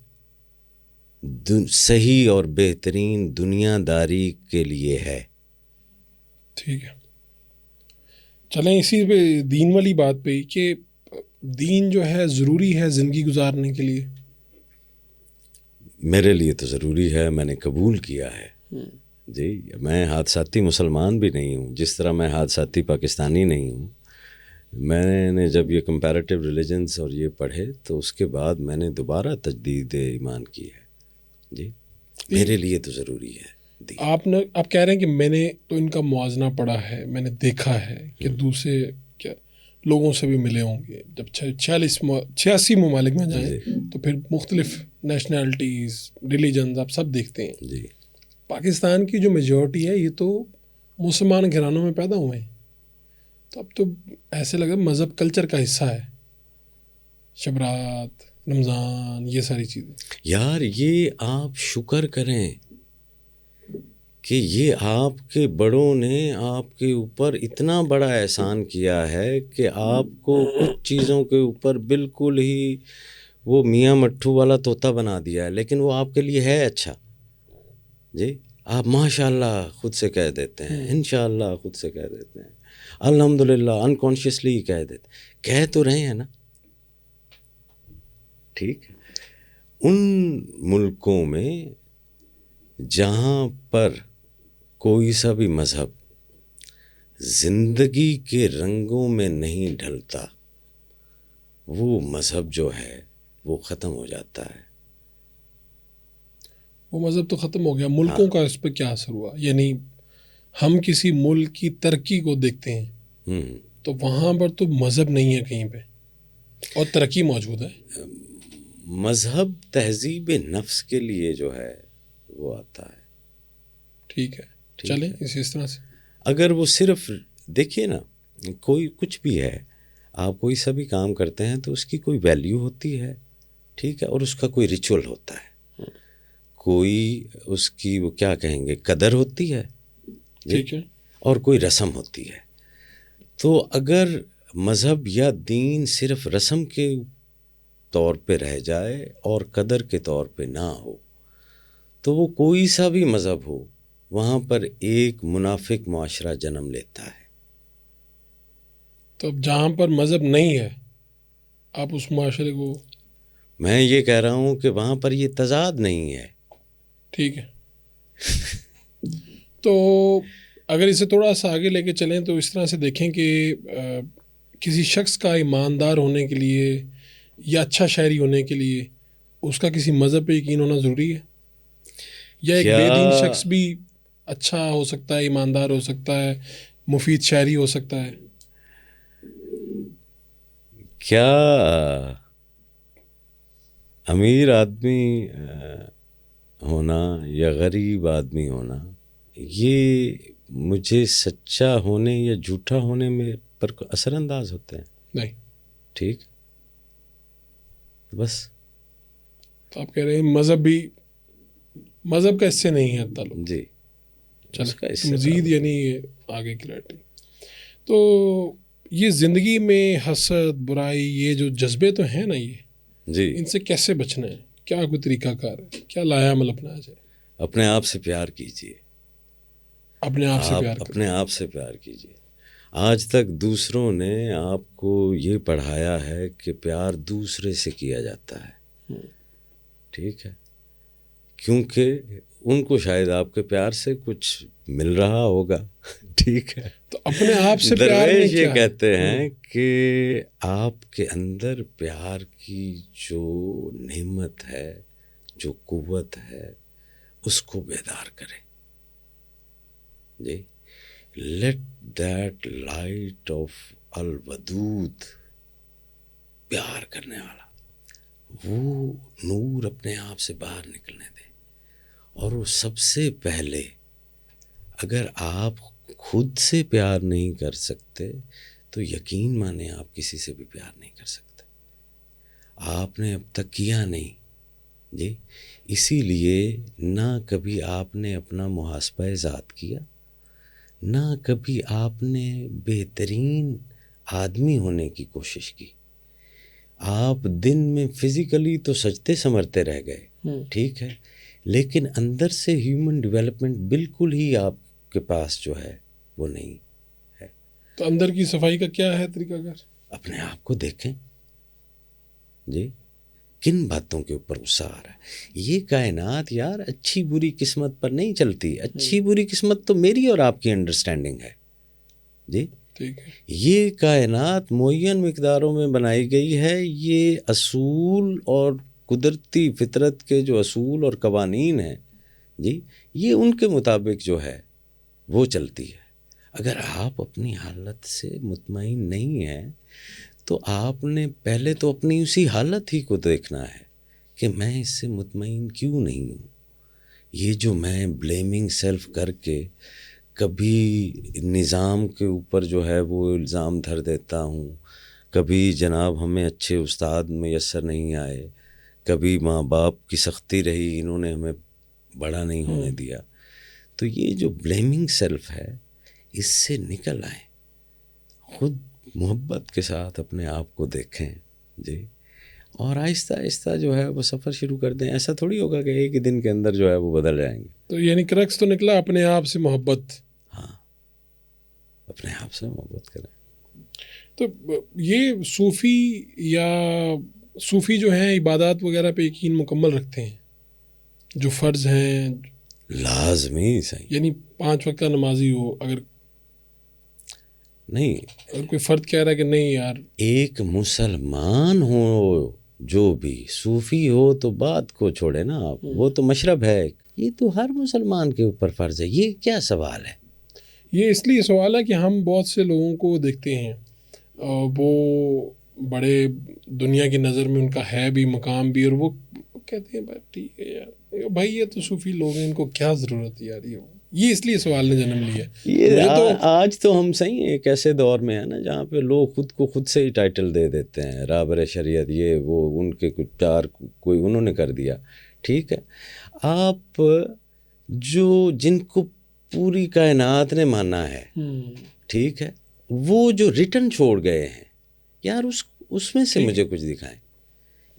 [SPEAKER 2] صحیح اور بہترین دنیا داری کے لیے ہے.
[SPEAKER 1] ٹھیک ہے، چلیں اسی پہ دین والی بات پہ کہ دین جو ہے ضروری ہے زندگی گزارنے کے لیے.
[SPEAKER 2] میرے لیے تو ضروری ہے، میں نے قبول کیا ہے جی. میں حادثاتی مسلمان بھی نہیں ہوں، جس طرح میں حادثاتی پاکستانی نہیں ہوں. میں نے جب یہ کمپیریٹیو ریلیجنس اور یہ پڑھے تو اس کے بعد میں نے دوبارہ تجدید ایمان کی ہے جی. میرے لیے تو ضروری ہے.
[SPEAKER 1] آپ کہہ رہے ہیں کہ میں نے تو ان کا موازنہ پڑھا ہے، میں نے دیکھا ہے کہ دوسرے کیا لوگوں سے بھی ملے ہوں گے. جب 86 ممالک میں جائیں تو پھر مختلف نیشنلٹیز ریلیجنز آپ سب دیکھتے ہیں
[SPEAKER 2] جی.
[SPEAKER 1] پاکستان کی جو میجورٹی ہے یہ تو مسلمان گھرانوں میں پیدا ہوئے ہیں، تو اب تو ایسے لگا مذہب کلچر کا حصہ ہے، شبرات رمضان یہ ساری چیزیں.
[SPEAKER 2] یار یہ آپ شکر کریں کہ یہ آپ کے بڑوں نے آپ کے اوپر اتنا بڑا احسان کیا ہے کہ آپ کو کچھ چیزوں کے اوپر بالکل ہی وہ میاں مٹھو والا طوطا بنا دیا ہے، لیکن وہ آپ کے لیے ہے اچھا جی. آپ ماشاء اللہ خود سے کہہ دیتے ہیں، انشاءاللہ خود سے کہہ دیتے ہیں، الحمدللہ انکانشیسلی کہہ دیتے ہیں، کہہ تو رہے ہیں نا. ٹھیک ہے. ان ملکوں میں جہاں پر کوئی سا بھی مذہب زندگی کے رنگوں میں نہیں ڈھلتا، وہ مذہب جو ہے وہ ختم ہو جاتا ہے.
[SPEAKER 1] وہ مذہب تو ختم ہو گیا. ملکوں کا اس پہ کیا اثر ہوا؟ یعنی ہم کسی ملک کی ترقی کو دیکھتے ہیں تو وہاں پر تو مذہب نہیں ہے کہیں پہ اور ترقی موجود ہے.
[SPEAKER 2] مذہب تہذیب نفس کے لیے جو ہے وہ آتا ہے.
[SPEAKER 1] ٹھیک ہے، چلیں اس طرح سے.
[SPEAKER 2] اگر وہ صرف دیکھیے نا، کوئی کچھ بھی ہے، آپ کوئی سا بھی کام کرتے ہیں تو اس کی کوئی ویلیو ہوتی ہے ٹھیک ہے، اور اس کا کوئی ریچول ہوتا ہے، کوئی اس کی وہ کیا کہیں گے قدر ہوتی ہے
[SPEAKER 1] ٹھیک ہے،
[SPEAKER 2] اور کوئی رسم ہوتی ہے. تو اگر مذہب یا دین صرف رسم کے طور پہ رہ جائے اور قدر کے طور پہ نہ ہو تو وہ کوئی سا بھی مذہب ہو وہاں پر ایک منافق معاشرہ جنم لیتا ہے.
[SPEAKER 1] تو اب جہاں پر مذہب نہیں ہے آپ اس معاشرے کو،
[SPEAKER 2] میں یہ کہہ رہا ہوں کہ وہاں پر یہ تضاد نہیں ہے.
[SPEAKER 1] ٹھیک ہے. تو اگر اسے تھوڑا سا آگے لے کے چلیں تو اس طرح سے دیکھیں کہ کسی شخص کا ایماندار ہونے کے لیے یا اچھا شہری ہونے کے لیے اس کا کسی مذہب پہ یقین ہونا ضروری ہے، یا ایک بے دین شخص بھی اچھا ہو سکتا ہے، ایماندار ہو سکتا ہے، مفید شہری ہو سکتا ہے؟
[SPEAKER 2] کیا امیر آدمی ہونا یا غریب آدمی ہونا یہ مجھے سچا ہونے یا جھوٹا ہونے میں پر اثر انداز ہوتے ہیں.
[SPEAKER 1] نہیں.
[SPEAKER 2] ٹھیک, بس.
[SPEAKER 1] تو آپ کہہ رہے ہیں مذہب کا اس سے نہیں ہے تعلق.
[SPEAKER 2] جی.
[SPEAKER 1] چلیں مزید یعنی آگے کلیئرٹی. تو یہ زندگی میں حسد برائی یہ جو جذبے تو ہیں نا, یہ
[SPEAKER 2] جی
[SPEAKER 1] ان سے کیسے بچنا ہے؟ کیا کوئی طریقہ کار ہے؟ کیا لایا عمل اپنایا جائے؟
[SPEAKER 2] اپنے آپ سے پیار کیجیے.
[SPEAKER 1] اپنے آپ سے پیار
[SPEAKER 2] اپنے آپ سے پیار کیجیے. آج تک دوسروں نے آپ کو یہ پڑھایا ہے کہ پیار دوسرے سے کیا جاتا ہے. ٹھیک ہے, کیونکہ ان کو شاید آپ کے پیار سے کچھ مل رہا ہوگا. ٹھیک ہے,
[SPEAKER 1] تو اپنے آپ سے پیار میں
[SPEAKER 2] درویش یہ
[SPEAKER 1] کیا
[SPEAKER 2] کہتے ہیں کہ آپ کے اندر پیار کی جو نعمت ہے, جو قوت ہے, اس کو بیدار کریں. جی, let that light of Wadood, پیار کرنے والا وہ نور اپنے آپ سے باہر نکلنے دیں. اور وہ سب سے پہلے, اگر آپ خود سے پیار نہیں کر سکتے تو یقین مانیں آپ کسی سے بھی پیار نہیں کر سکتے. آپ نے اب تک کیا نہیں. جی, اسی لیے نہ کبھی آپ نے اپنا محاسبہ ذات کیا, نہ کبھی آپ نے بہترین آدمی ہونے کی کوشش کی. آپ دن میں فزیکلی تو سجتے سمرتے رہ گئے. ٹھیک ہے, لیکن اندر سے ہیومن ڈیولپمنٹ بالکل ہی آپ کے پاس جو ہے وہ نہیں ہے.
[SPEAKER 1] تو اندر کی صفائی کا کیا ہے طریقہ کار؟
[SPEAKER 2] اپنے آپ کو دیکھیں. جی, کن باتوں کے اوپر غصہ آ رہا ہے؟ یہ کائنات یار اچھی بری قسمت پر نہیں چلتی. اچھی بری قسمت تو میری اور آپ کی انڈرسٹینڈنگ ہے. جی, یہ کائنات معین مقداروں میں بنائی گئی ہے. یہ اصول اور قدرتی فطرت کے جو اصول اور قوانین ہیں, جی, یہ ان کے مطابق جو ہے وہ چلتی ہے. اگر آپ اپنی حالت سے مطمئن نہیں ہیں تو آپ نے پہلے تو اپنی اسی حالت ہی کو دیکھنا ہے کہ میں اس سے مطمئن کیوں نہیں ہوں. یہ جو میں بلیمنگ سیلف کر کے کبھی نظام کے اوپر جو ہے وہ الزام دھر دیتا ہوں, کبھی جناب ہمیں اچھے استاد میسر نہیں آئے, کبھی ماں باپ کی سختی رہی, انہوں نے ہمیں بڑا نہیں ہونے دیا. تو یہ جو بلیمنگ سیلف ہے اس سے نکل آئیں, خود محبت کے ساتھ اپنے آپ کو دیکھیں. جی, اور آہستہ آہستہ جو ہے وہ سفر شروع کر دیں. ایسا تھوڑی ہوگا کہ ایک ہی دن کے اندر جو ہے وہ بدل جائیں گے.
[SPEAKER 1] تو یعنی کرکس تو نکلا اپنے آپ سے محبت.
[SPEAKER 2] ہاں, اپنے آپ سے محبت کریں.
[SPEAKER 1] تو یہ صوفی جو ہیں عبادات وغیرہ پہ یقین مکمل رکھتے ہیں, جو فرض ہیں
[SPEAKER 2] لازمی صحیح,
[SPEAKER 1] یعنی 5 وقت کا نمازی ہو, اگر کوئی فرد کہہ رہا ہے کہ نہیں یار,
[SPEAKER 2] ایک مسلمان ہو جو بھی صوفی ہو تو بات کو چھوڑے نا آپ, وہ تو مشرب ہے. یہ تو ہر مسلمان کے اوپر فرض ہے. یہ کیا سوال ہے؟
[SPEAKER 1] یہ اس لیے سوال ہے کہ ہم بہت سے لوگوں کو دیکھتے ہیں, وہ بڑے دنیا کی نظر میں ان کا ہے بھی مقام بھی, اور وہ کہتے ہیں بھائی ٹھیک ہے یار, بھائی یہ تو صوفی لوگ ہیں, ان کو کیا ضرورت ہے یار. یہ اس لیے سوال نے جنم لیا.
[SPEAKER 2] یہ آج تو ہم صحیح ایک ایسے دور میں ہیں نا جہاں پہ لوگ خود کو خود سے ہی ٹائٹل دے دیتے ہیں, رابر شریعت, یہ وہ, ان کے کچھ چار کوئی انہوں نے کر دیا. ٹھیک ہے, آپ جن کو پوری کائنات نے مانا ہے, ٹھیک ہے, وہ جو ریٹن چھوڑ گئے ہیں یار, اس میں سے مجھے کچھ دکھائیں.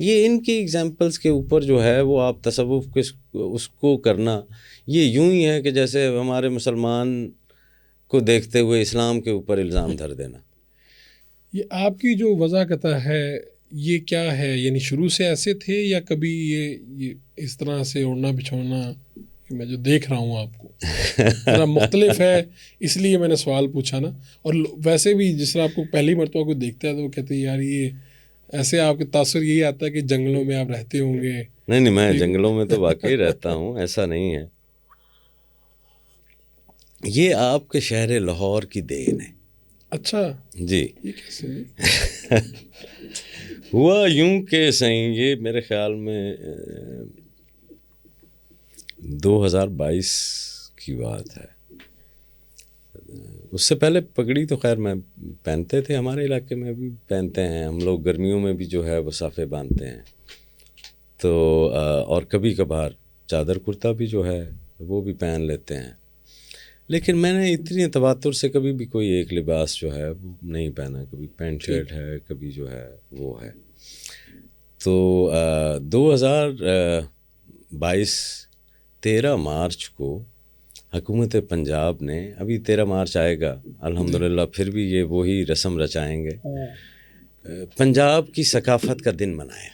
[SPEAKER 2] یہ ان کی ایگزامپلس کے اوپر جو ہے وہ آپ تصوف کے اس کو کرنا, یہ یوں ہی ہے کہ جیسے ہمارے مسلمان کو دیکھتے ہوئے اسلام کے اوپر الزام دھر دینا.
[SPEAKER 1] یہ آپ کی جو وضاحت ہے یہ کیا ہے؟ یعنی شروع سے ایسے تھے یا کبھی یہ اس طرح سے اڑنا بچھونا, میں جو دیکھ رہا ہوں آپ کو ذرا مختلف ہے, اس لیے میں نے سوال پوچھا نا. اور ویسے بھی جس طرح آپ کو پہلی مرتبہ کوئی دیکھتا ہے تو وہ کہتے ہیں یار یہ ایسے, آپ کے تاثر یہی آتا ہے کہ جنگلوں میں آپ رہتے ہوں گے.
[SPEAKER 2] نہیں, میں جنگلوں میں تو واقعی رہتا ہوں, ایسا نہیں ہے. یہ آپ کے شہر لاہور کی دین ہے.
[SPEAKER 1] اچھا
[SPEAKER 2] جی,
[SPEAKER 1] یہ کیسے
[SPEAKER 2] ہوا یوں کہ صحیح, یہ میرے خیال میں 2022 کی بات ہے. اس سے پہلے پگڑی تو خیر میں پہنتے تھے، ہمارے علاقے میں بھی پہنتے ہیں ہم لوگ، گرمیوں میں بھی جو ہے وہ صافے باندھتے ہیں. تو اور کبھی کبھار چادر کرتا بھی جو ہے وہ بھی پہن لیتے ہیں. لیکن میں نے اتنی تواتر سے کبھی بھی کوئی ایک لباس جو ہے وہ نہیں پہنا. کبھی پینٹ شرٹ ہے، کبھی جو ہے وہ ہے. تو 2022 13 مارچ کو حکومت پنجاب نے، ابھی 13 مارچ آئے گا الحمدللہ، پھر بھی یہ وہی رسم رچائیں گے، پنجاب کی ثقافت کا دن منایا.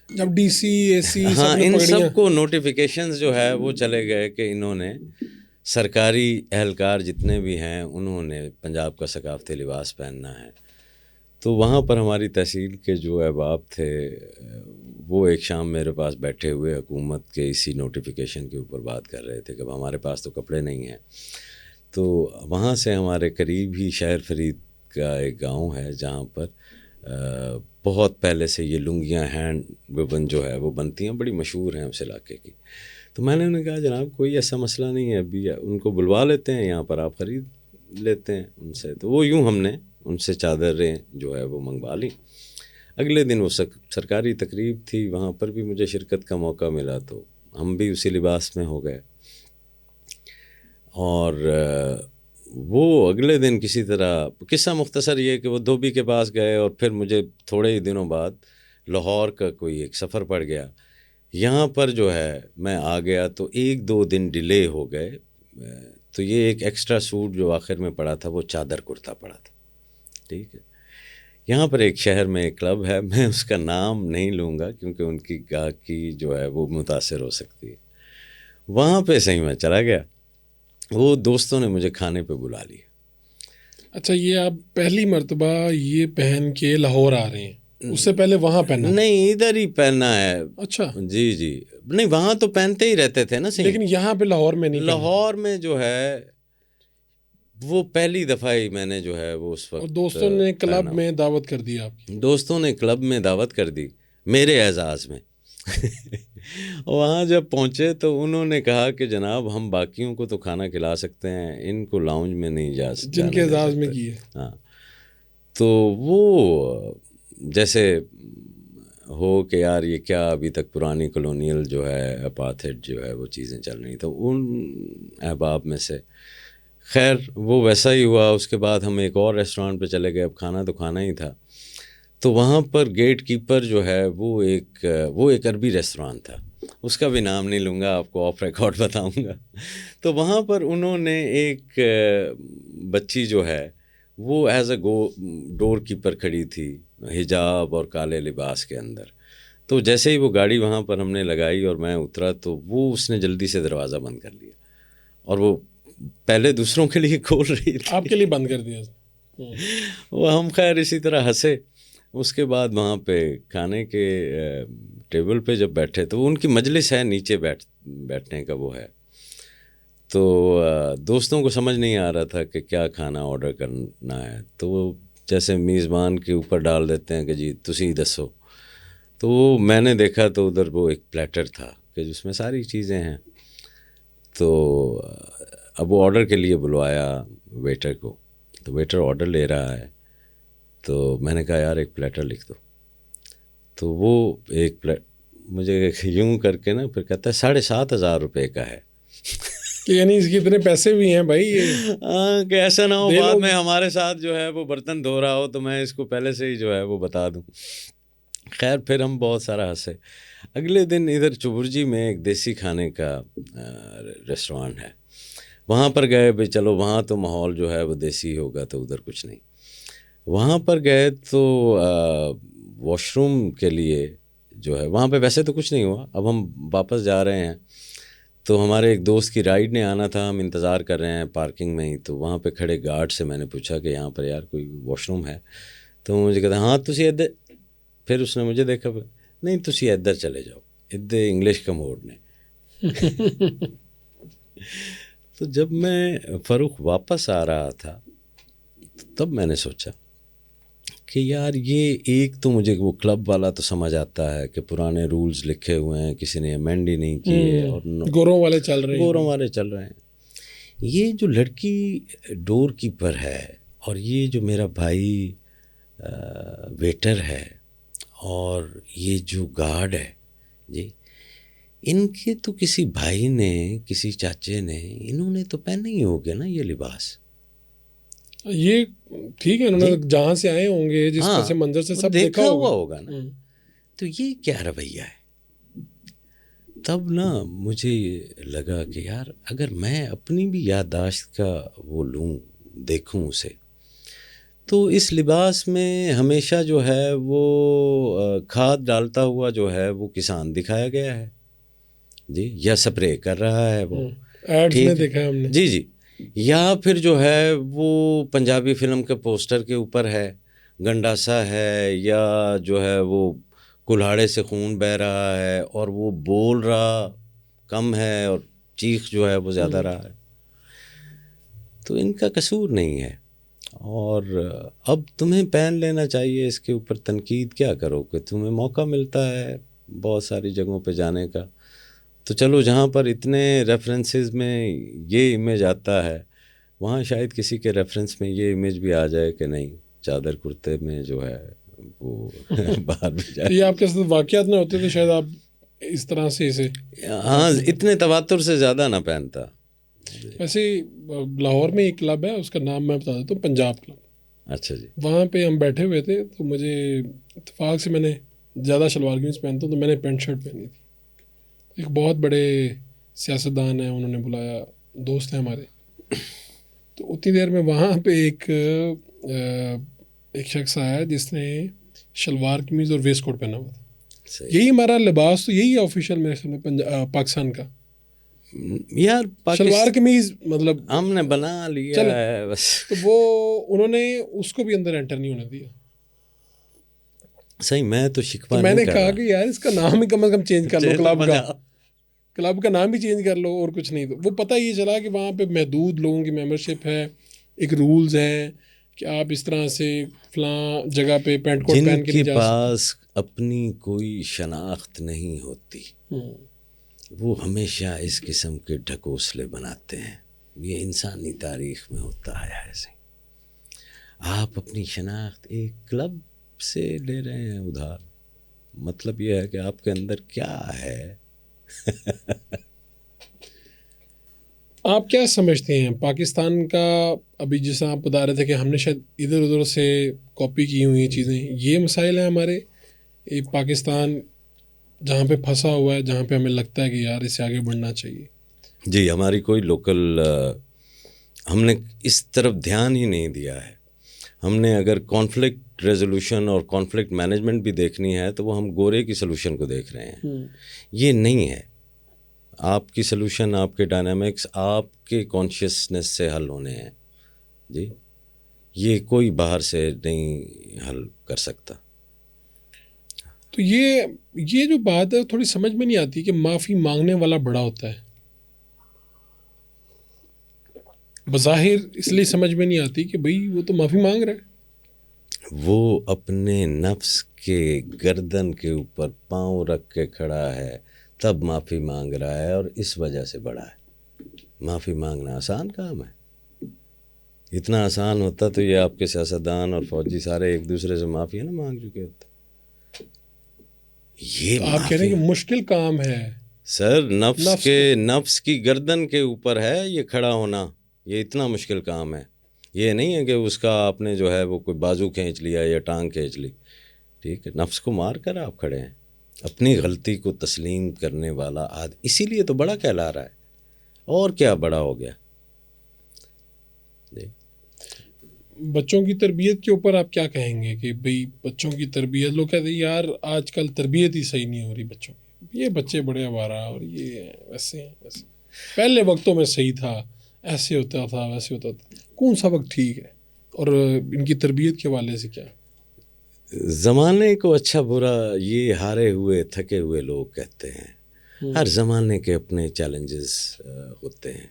[SPEAKER 1] جب ڈی سی اے سی
[SPEAKER 2] ہاں، ان سب کو نوٹیفیکیشنز جو ہے وہ چلے گئے کہ انہوں نے، سرکاری اہلکار جتنے بھی ہیں انہوں نے پنجاب کا ثقافتی لباس پہننا ہے. تو وہاں پر ہماری تحصیل کے جو احباب تھے وہ ایک شام میرے پاس بیٹھے ہوئے حکومت کے اسی نوٹیفیکیشن کے اوپر بات کر رہے تھے کہ ہمارے پاس تو کپڑے نہیں ہیں. تو وہاں سے ہمارے قریب ہی شہر فرید کا ایک گاؤں ہے جہاں پر بہت پہلے سے یہ لنگیاں ہینڈ ویون جو ہے وہ بنتی ہیں، بڑی مشہور ہیں اس علاقے کی. تو میں نے انہیں کہا جناب کوئی ایسا مسئلہ نہیں ہے، ابھی ان کو بلوا لیتے ہیں یہاں پر، آپ خرید لیتے ہیں ان سے. تو وہ یوں ہم نے ان سے چادریں جو ہے وہ منگوا لیں. اگلے دن وہ سرکاری تقریب تھی، وہاں پر بھی مجھے شرکت کا موقع ملا، تو ہم بھی اسی لباس میں ہو گئے. اور وہ اگلے دن کسی طرح، قصہ مختصر یہ کہ وہ دھوبی کے پاس گئے اور پھر مجھے تھوڑے ہی دنوں بعد لاہور کا کوئی ایک سفر پڑ گیا. یہاں پر جو ہے میں آ گیا تو 1-2 دن ڈیلے ہو گئے. تو یہ ایک ایکسٹرا سوٹ جو آخر میں پڑا تھا وہ چادر کرتا پڑا تھا. ٹھیک ہے. یہاں پر ایک شہر میں ایک کلب ہے، میں اس کا نام نہیں لوں گا کیونکہ ان کی گاہکی جو ہے وہ متاثر ہو سکتی ہے. وہاں پہ صحیح میں چلا گیا، وہ دوستوں نے مجھے کھانے پہ بلا لیا.
[SPEAKER 1] اچھا، یہ آپ پہلی مرتبہ یہ پہن کے لاہور آ رہے ہیں، اس سے پہلے وہاں پہنا؟
[SPEAKER 2] نہیں، ادھر ہی پہننا ہے.
[SPEAKER 1] اچھا
[SPEAKER 2] جی نہیں، وہاں تو پہنتے ہی رہتے تھے نا.
[SPEAKER 1] لیکن یہاں پہ لاہور میں نہیں؟
[SPEAKER 2] لاہور میں جو ہے وہ پہلی دفعہ ہی میں نے جو ہے وہ اس وقت.
[SPEAKER 1] دوستوں نے کلب میں دعوت کر دی آپ کی؟
[SPEAKER 2] دوستوں نے کلب میں دعوت کر دی میرے اعزاز میں. وہاں جب پہنچے تو انہوں نے کہا کہ جناب ہم باقیوں کو تو کھانا کھلا سکتے ہیں، ان کو لاؤنج میں نہیں جا سکتے
[SPEAKER 1] جن کے اعزاز میں کیے.
[SPEAKER 2] ہاں. تو وہ جیسے ہو کہ یار یہ کیا، ابھی تک پرانی کلونیل جو ہے اپارتھائڈ جو ہے وہ چیزیں چل رہی. تو ان احباب میں سے خیر وہ ویسا ہی ہوا. اس کے بعد ہم ایک اور ریسٹورانٹ پہ چلے گئے. اب کھانا تو کھانا ہی تھا. تو وہاں پر گیٹ کیپر جو ہے وہ ایک عربی ریسٹوران تھا، اس کا بھی نام نہیں لوں گا، آپ کو آف ریکارڈ بتاؤں گا. تو وہاں پر انہوں نے ایک بچی جو ہے وہ ایز اے ڈور کیپر کھڑی تھی، حجاب اور کالے لباس کے اندر. تو جیسے ہی وہ گاڑی وہاں پر ہم نے لگائی اور میں اترا تو وہ اس نے جلدی سے دروازہ بند کر لیا، اور وہ پہلے دوسروں کے لیے کھول رہی تھی،
[SPEAKER 1] آپ کے لیے بند کر دیا.
[SPEAKER 2] وہ ہم خیر اسی طرح ہنسے. اس کے بعد وہاں پہ کھانے کے ٹیبل پہ جب بیٹھے تو ان کی مجلس ہے نیچے بیٹھنے کا وہ ہے. تو دوستوں کو سمجھ نہیں آ رہا تھا کہ کیا کھانا آرڈر کرنا ہے. تو وہ جیسے میزبان کے اوپر ڈال دیتے ہیں کہ جی تسی دسو. تو وہ میں نے دیکھا تو ادھر وہ ایک پلیٹر تھا کہ جس میں ساری چیزیں ہیں. تو اب وہ آرڈر کے لیے بلوایا ویٹر کو. تو ویٹر آرڈر لے رہا ہے. تو میں نے کہا یار ایک پلیٹر لکھ دو. تو وہ ایک مجھے یوں کر کے نا پھر کہتا ہے 7,500 روپے کا ہے.
[SPEAKER 1] یعنی اس کے اتنے پیسے بھی ہیں بھائی.
[SPEAKER 2] ہاں کہ ایسا نہ ہو بعد میں ہمارے ساتھ جو ہے وہ برتن دھو رہا ہو تو میں اس کو پہلے سے ہی جو ہے وہ بتا دوں. خیر پھر ہم بہت سارا ہنسے. اگلے دن ادھر چبرجی میں ایک دیسی کھانے کا ریسٹورانٹ ہے، وہاں پر گئے. بھائی چلو وہاں تو ماحول جو ہے وہ دیسی ہوگا تو ادھر کچھ نہیں. وہاں پر گئے تو واش روم کے لیے جو ہے وہاں پہ ویسے تو کچھ نہیں ہوا. اب ہم واپس جا رہے ہیں تو ہمارے ایک دوست کی رائڈ نے آنا تھا، ہم انتظار کر رہے ہیں پارکنگ میں ہی. تو وہاں پہ کھڑے گارڈ سے میں نے پوچھا کہ یہاں پر یار کوئی واش روم ہے؟ تو مجھے کہتا ہاں تسی ادھر. پھر اس نے مجھے دیکھا، نہیں تسی ادھر چلے جاؤ، ادھر انگلش کا موڈ نے. تو جب میں فروخ واپس آ رہا تھا تب میں نے سوچا کہ یار یہ ایک تو مجھے وہ کلب والا تو سمجھ آتا ہے کہ پرانے رولز لکھے ہوئے ہیں، کسی نے امینڈ ہی نہیں کیے اور
[SPEAKER 1] گوروں والے چل رہے ہیں.
[SPEAKER 2] یہ جو لڑکی ڈور کیپر ہے اور یہ جو میرا بھائی ویٹر ہے اور یہ جو گارڈ ہے جی، ان کے تو کسی بھائی نے کسی چاچے نے انہوں نے تو پہنے ہی ہوگے نا یہ لباس.
[SPEAKER 1] یہ ٹھیک ہے، انہوں نے جہاں سے آئے ہوں گے جس پس منظر سے سب
[SPEAKER 2] دیکھا ہوا ہوگا نا. تو یہ کیا رویہ ہے؟ تب نا مجھے لگا کہ یار اگر میں اپنی بھی یادداشت کا وہ لوں دیکھوں اسے، تو اس لباس میں ہمیشہ جو ہے وہ کھاد ڈالتا ہوا جو ہے وہ کسان دکھایا گیا ہے جی، یا سپرے کر رہا ہے وہ
[SPEAKER 1] ایڈز میں دیکھا ہے ہم نے
[SPEAKER 2] جی جی، یا پھر جو ہے وہ پنجابی فلم کے پوسٹر کے اوپر ہے گنڈاسا ہے، یا جو ہے وہ کلہاڑے سے خون بہہ رہا ہے اور وہ بول رہا کم ہے اور چیخ جو ہے وہ زیادہ رہا ہے. تو ان کا قصور نہیں ہے، اور اب تمہیں پہن لینا چاہیے. اس کے اوپر تنقید کیا کرو کہ تمہیں موقع ملتا ہے بہت ساری جگہوں پہ جانے کا، تو چلو جہاں پر اتنے ریفرنسز میں یہ امیج آتا ہے وہاں شاید کسی کے ریفرنس میں یہ امیج بھی آ جائے کہ نہیں چادر کرتے میں جو ہے وہ باہر بھی جائے.
[SPEAKER 1] یہ آپ کے ساتھ واقعات نہ ہوتے تو شاید آپ اس طرح سے اسے
[SPEAKER 2] ہاں اتنے تواتر سے زیادہ نہ پہنتا.
[SPEAKER 1] ویسے لاہور میں ایک کلب ہے، اس کا نام میں بتا دیتا ہوں، پنجاب کلب.
[SPEAKER 2] اچھا جی.
[SPEAKER 1] وہاں پہ ہم بیٹھے ہوئے تھے تو مجھے اتفاق سے میں نے زیادہ شلوار قمیض پہنتا ہوں تو میں نے پینٹ شرٹ پہنی تھی. ایک بہت بڑے سیاستدان ہیں، انہوں نے بلایا، دوست ہیں ہمارے. تو اتنی دیر میں وہاں پہ ایک شخص آیا جس نے شلوار قمیض اور ویسٹ کوٹ پہنا ہوا تھا. یہی ہمارا لباس تو یہی ہے آفیشیل میرے خیال میں پاکستان کا
[SPEAKER 2] یار.
[SPEAKER 1] شلوار قمیض مطلب
[SPEAKER 2] ہم نے بنا لیا ہے بس.
[SPEAKER 1] تو وہ انہوں نے اس کو بھی اندر انٹر نہیں ہونے دیا.
[SPEAKER 2] صحیح. میں تو شکوہ
[SPEAKER 1] میں
[SPEAKER 2] نہیں
[SPEAKER 1] نے
[SPEAKER 2] کر
[SPEAKER 1] کہا
[SPEAKER 2] رہا
[SPEAKER 1] کہ یار اس کا نام ہی کم از کم چینج کر لو، کلب کا نام ہی چینج کر لو اور کچھ نہیں. تو وہ پتہ یہ چلا کہ وہاں پہ محدود لوگوں کی ممبرشپ ہے، ایک رولز ہیں کہ آپ اس طرح سے فلاں جگہ پہ پینٹ کوٹ پہن کے نہیں جا سکتے.
[SPEAKER 2] جن کے پاس اپنی کوئی شناخت نہیں ہوتی وہ ہمیشہ اس قسم کے ڈھکوسلے بناتے ہیں. یہ انسانی تاریخ میں ہوتا ہے ایسے. آپ اپنی شناخت ایک کلب سے لے رہے ہیں ادھار، مطلب یہ ہے کہ آپ کے اندر کیا ہے.
[SPEAKER 1] آپ کیا سمجھتے ہیں پاکستان کا، ابھی جیسا آپ بتا رہے تھے کہ ہم نے شاید ادھر ادھر سے کاپی کی ہوئی ہیں چیزیں، یہ مسائل ہیں ہمارے پاکستان جہاں پہ پھنسا ہوا ہے، جہاں پہ ہمیں لگتا ہے کہ یار اس سے آگے بڑھنا چاہیے؟
[SPEAKER 2] جی، ہماری کوئی لوکل ہم نے اس طرف دھیان ہی نہیں دیا ہے. ہم نے اگر کانفلکٹ ریزولوشن اور کانفلکٹ مینجمنٹ بھی دیکھنی ہے تو وہ ہم گورے کی سلوشن کو دیکھ رہے ہیں. یہ نہیں ہے. آپ کی سلوشن، آپ کے ڈائنامکس آپ کے کانشیسنس سے حل ہونے ہیں جی. یہ کوئی باہر سے نہیں حل کر سکتا.
[SPEAKER 1] تو یہ جو بات ہے تھوڑی سمجھ میں نہیں آتی کہ معافی مانگنے والا بڑا ہوتا ہے. بظاہر اس لیے سمجھ میں نہیں آتی کہ بھئی وہ تو معافی مانگ رہا ہے.
[SPEAKER 2] وہ اپنے نفس کے گردن کے اوپر پاؤں رکھ کے کھڑا ہے تب معافی مانگ رہا ہے، اور اس وجہ سے بڑا ہے. معافی مانگنا آسان کام ہے. اتنا آسان ہوتا تو یہ آپ کے سیاستدان اور فوجی سارے ایک دوسرے سے معافی نہ مانگ چکے ہوتے. یہ
[SPEAKER 1] آپ کہہ رہے ہیں کہ مشکل کام ہے
[SPEAKER 2] سر. نفس کی گردن کے اوپر ہے یہ کھڑا ہونا. یہ اتنا مشکل کام ہے. یہ نہیں ہے کہ اس کا آپ نے جو ہے وہ کوئی بازو کھینچ لیا یا ٹانگ کھینچ لی. ٹھیک ہے، نفس کو مار کر آپ کھڑے ہیں. اپنی غلطی کو تسلیم کرنے والا اسی لیے تو بڑا کہلا رہا ہے. اور کیا بڑا ہو گیا.
[SPEAKER 1] بچوں کی تربیت کے اوپر آپ کیا کہیں گے کہ بھئی بچوں کی تربیت، لوگ کہتے ہیں یار آج کل تربیت ہی صحیح نہیں ہو رہی بچوں کی، یہ بچے بڑے آوارہ اور یہ ویسے ہیں ویسے. پہلے وقتوں میں صحیح تھا، ایسے ہوتا تھا ویسے ہوتا تھا. کون سا وقت ٹھیک ہے اور ان کی تربیت کے حوالے سے کیا؟
[SPEAKER 2] زمانے کو اچھا برا یہ ہارے ہوئے تھکے ہوئے لوگ کہتے ہیں. ہر زمانے کے اپنے چیلنجز ہوتے ہیں.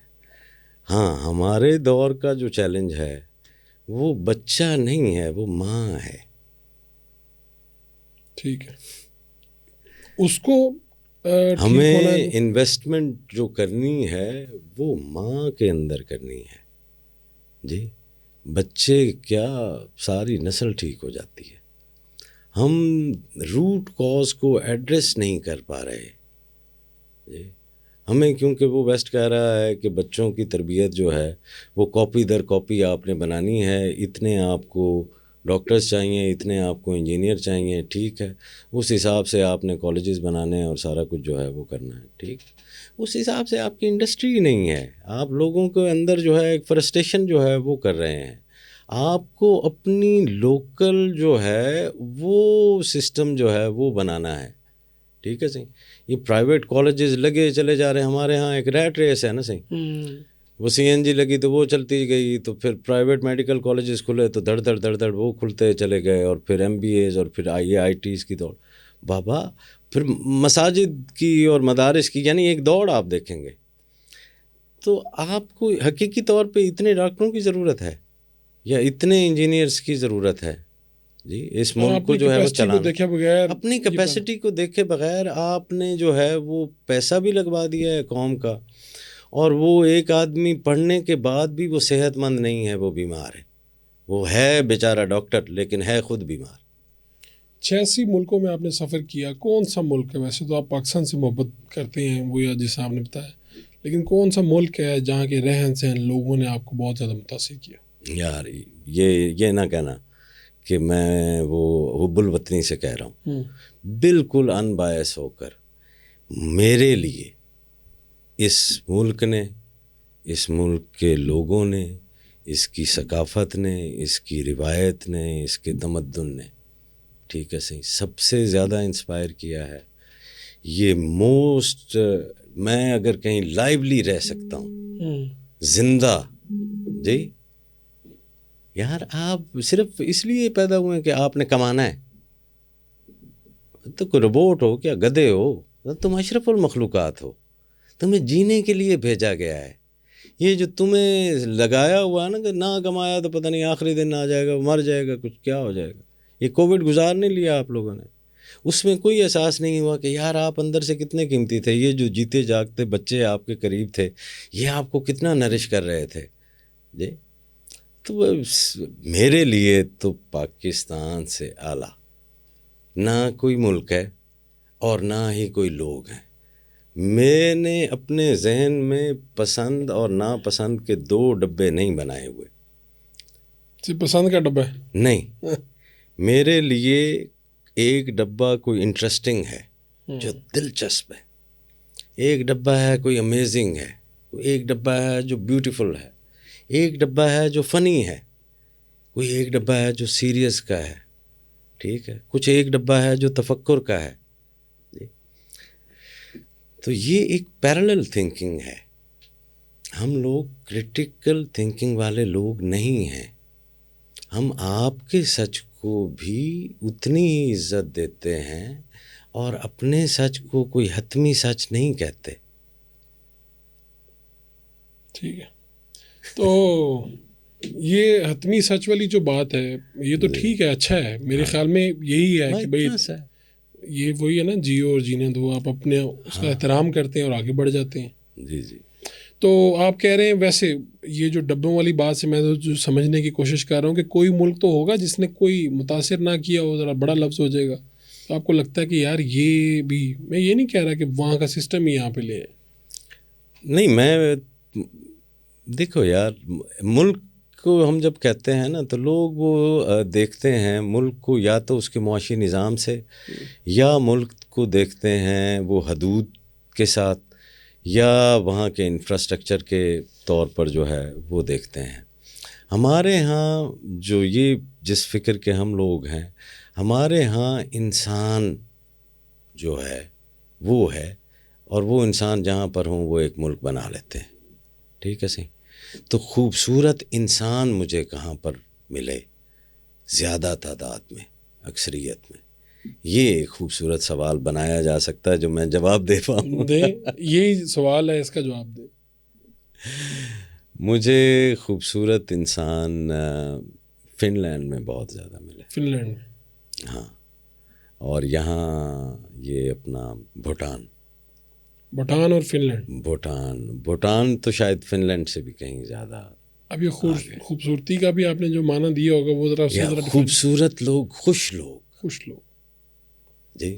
[SPEAKER 2] ہاں، ہمارے دور کا جو چیلنج ہے وہ بچہ نہیں ہے، وہ ماں ہے.
[SPEAKER 1] ٹھیک ہے، اس کو ٹھیک ہونا
[SPEAKER 2] ہمیں
[SPEAKER 1] ہے؟
[SPEAKER 2] انویسٹمنٹ جو کرنی ہے وہ ماں کے اندر کرنی ہے جی. بچے کیا ساری نسل ٹھیک ہو جاتی ہے. ہم روٹ کاز کو ایڈریس نہیں کر پا رہے جی. ہمیں کیونکہ وہ ویسٹ کہہ رہا ہے کہ بچوں کی تربیت جو ہے وہ کاپی در کاپی آپ نے بنانی ہے, اتنے آپ کو ڈاکٹرز چاہیے, اتنے آپ کو انجینئر چاہیے, ٹھیک ہے, اس حساب سے آپ نے کالجز بنانے ہیں اور سارا کچھ جو ہے وہ کرنا ہے, ٹھیک. اس حساب سے آپ کی انڈسٹری ہی نہیں ہے. آپ لوگوں کے اندر جو ہے ایک فرسٹریشن جو ہے وہ کر رہے ہیں. آپ کو اپنی لوکل جو ہے وہ سسٹم جو ہے وہ بنانا ہے, ٹھیک ہے صحیح. یہ پرائیویٹ کالجز لگے چلے جا رہے ہیں. ہمارے ہاں ایک ریٹ ریس ہے نا صحیح. وہ سی این جی لگی تو وہ چلتی گئی, تو پھر پرائیویٹ میڈیکل کالجز کھلے تو دھڑ دھڑ وہ کھلتے چلے گئے, اور پھر ایم بی ایز, اور پھر آئی ٹیز کی دوڑ. بابا پھر مساجد کی اور مدارس کی, یعنی ایک دوڑ آپ دیکھیں گے. تو آپ کو حقیقی طور پہ اتنے ڈاکٹروں کی ضرورت ہے یا اتنے انجینئرس کی ضرورت ہے جی اس ملک کو جو ہے وہ چلانا.
[SPEAKER 1] دیکھے بغیر,
[SPEAKER 2] اپنی کیپیسٹی کو دیکھے بغیر آپ نے جو ہے وہ پیسہ بھی لگوا دیا ہے قوم کا, اور وہ ایک آدمی پڑھنے کے بعد بھی وہ صحت مند نہیں ہے, وہ بیمار ہے. وہ ہے بیچارہ ڈاکٹر لیکن ہے خود بیمار.
[SPEAKER 1] 86 ملکوں میں آپ نے سفر کیا, کون سا ملک ہے؟ ویسے تو آپ پاکستان سے محبت کرتے ہیں وہ, یا جیسا آپ نے بتایا, لیکن کون سا ملک ہے جہاں کے رہن سہن لوگوں نے آپ کو بہت زیادہ متاثر کیا؟
[SPEAKER 2] یار یہ نہ کہنا کہ میں وہ حب الوطنی سے کہہ رہا ہوں. بالکل ان بائس ہو کر میرے لیے اس ملک نے, اس ملک کے لوگوں نے, اس کی ثقافت نے, اس کی روایت نے, اس کے تمدن نے, ٹھیک ہے صحیح, سب سے زیادہ انسپائر کیا ہے. یہ موسٹ, میں اگر کہیں لائیولی رہ سکتا ہوں زندہ جی, یار آپ صرف اس لیے پیدا ہوئے ہیں کہ آپ نے کمانا ہے. تو کوئی روبوٹ ہو کیا, گدھے ہو, تم اشرف المخلوقات ہو, تمہیں جینے کے لیے بھیجا گیا ہے. یہ جو تمہیں لگایا ہوا ہے نا کہ نہ کمایا تو پتہ نہیں آخری دن آ جائے گا, مر جائے گا, کچھ کیا ہو جائے گا. یہ کووڈ گزار نہیں لیا آپ لوگوں نے, اس میں کوئی احساس نہیں ہوا کہ یار آپ اندر سے کتنے قیمتی تھے. یہ جو جیتے جاگتے بچے آپ کے قریب تھے, یہ آپ کو کتنا نرش کر رہے تھے جی. تو میرے لیے تو پاکستان سے اعلیٰ نہ کوئی ملک ہے اور نہ ہی کوئی لوگ ہیں. میں نے اپنے ذہن میں پسند اور ناپسند کے 2 ڈبے نہیں بنائے ہوئے.
[SPEAKER 1] پسند کا ڈبہ
[SPEAKER 2] نہیں, میرے لیے ایک ڈبہ کوئی انٹرسٹنگ ہے جو دلچسپ ہے, ایک ڈبہ ہے کوئی امیزنگ ہے, ایک ڈبہ ہے جو بیوٹیفل ہے, ایک ڈبہ ہے جو فنی ہے, کوئی ایک ڈبہ ہے جو سیریس کا ہے, ٹھیک ہے, کچھ ایک ڈبہ ہے جو تفکر کا ہے جی. تو یہ ایک پیرالل تھنکنگ ہے. ہم لوگ کریٹیکل تھنکنگ والے لوگ نہیں ہیں. ہم آپ کے سچ کو بھی اتنی ہی عزت دیتے ہیں اور اپنے سچ کو کوئی حتمی سچ نہیں کہتے.
[SPEAKER 1] ٹھیک ہے, تو یہ حتمی سچ والی جو بات ہے یہ تو ٹھیک ہے, اچھا ہے. میرے خیال میں یہی ہے کہ بھائی یہ وہی ہے نا, جیو اور جینے دو, آپ اپنے اس کا احترام کرتے ہیں اور آگے بڑھ جاتے ہیں.
[SPEAKER 2] جی جی.
[SPEAKER 1] تو آپ کہہ رہے ہیں ویسے یہ جو ڈبوں والی بات سے میں جو سمجھنے کی کوشش کر رہا ہوں کہ کوئی ملک تو ہوگا جس نے کوئی متاثر نہ کیا ہو, ذرا بڑا لفظ ہو جائے گا, تو آپ کو لگتا ہے کہ یار یہ بھی, میں یہ نہیں کہہ رہا کہ وہاں کا سسٹم ہی یہاں پہ لے ہے.
[SPEAKER 2] نہیں, میں دیکھو یار, ملک کو ہم جب کہتے ہیں نا تو لوگ وہ دیکھتے ہیں ملک کو یا تو اس کے معاشی نظام سے, یا ملک کو دیکھتے ہیں وہ حدود کے ساتھ, یا وہاں کے انفراسٹرکچر کے طور پر جو ہے وہ دیکھتے ہیں. ہمارے ہاں جو یہ جس فکر کے ہم لوگ ہیں, ہمارے ہاں انسان جو ہے وہ ہے, اور وہ انسان جہاں پر ہوں وہ ایک ملک بنا لیتے ہیں, ٹھیک ہے صحیح. تو خوبصورت انسان مجھے کہاں پر ملے زیادہ تعداد میں, اکثریت میں, یہ ایک خوبصورت سوال بنایا جا سکتا ہے جو میں جواب دے پاؤں.
[SPEAKER 1] یہی سوال ہے, اس کا جواب دے.
[SPEAKER 2] مجھے خوبصورت انسان فن لینڈ میں بہت زیادہ ملے.
[SPEAKER 1] فن لینڈ میں؟
[SPEAKER 2] ہاں, اور یہاں یہ اپنا بھوٹان.
[SPEAKER 1] بھوٹان اور فن لینڈ.
[SPEAKER 2] بھوٹان تو شاید فن لینڈ سے بھی کہیں زیادہ.
[SPEAKER 1] اب یہ خوبصورتی کا بھی آپ نے جو معنی دیا ہوگا وہ ذرا
[SPEAKER 2] خوبصورت لوگ، خوش لوگ جی،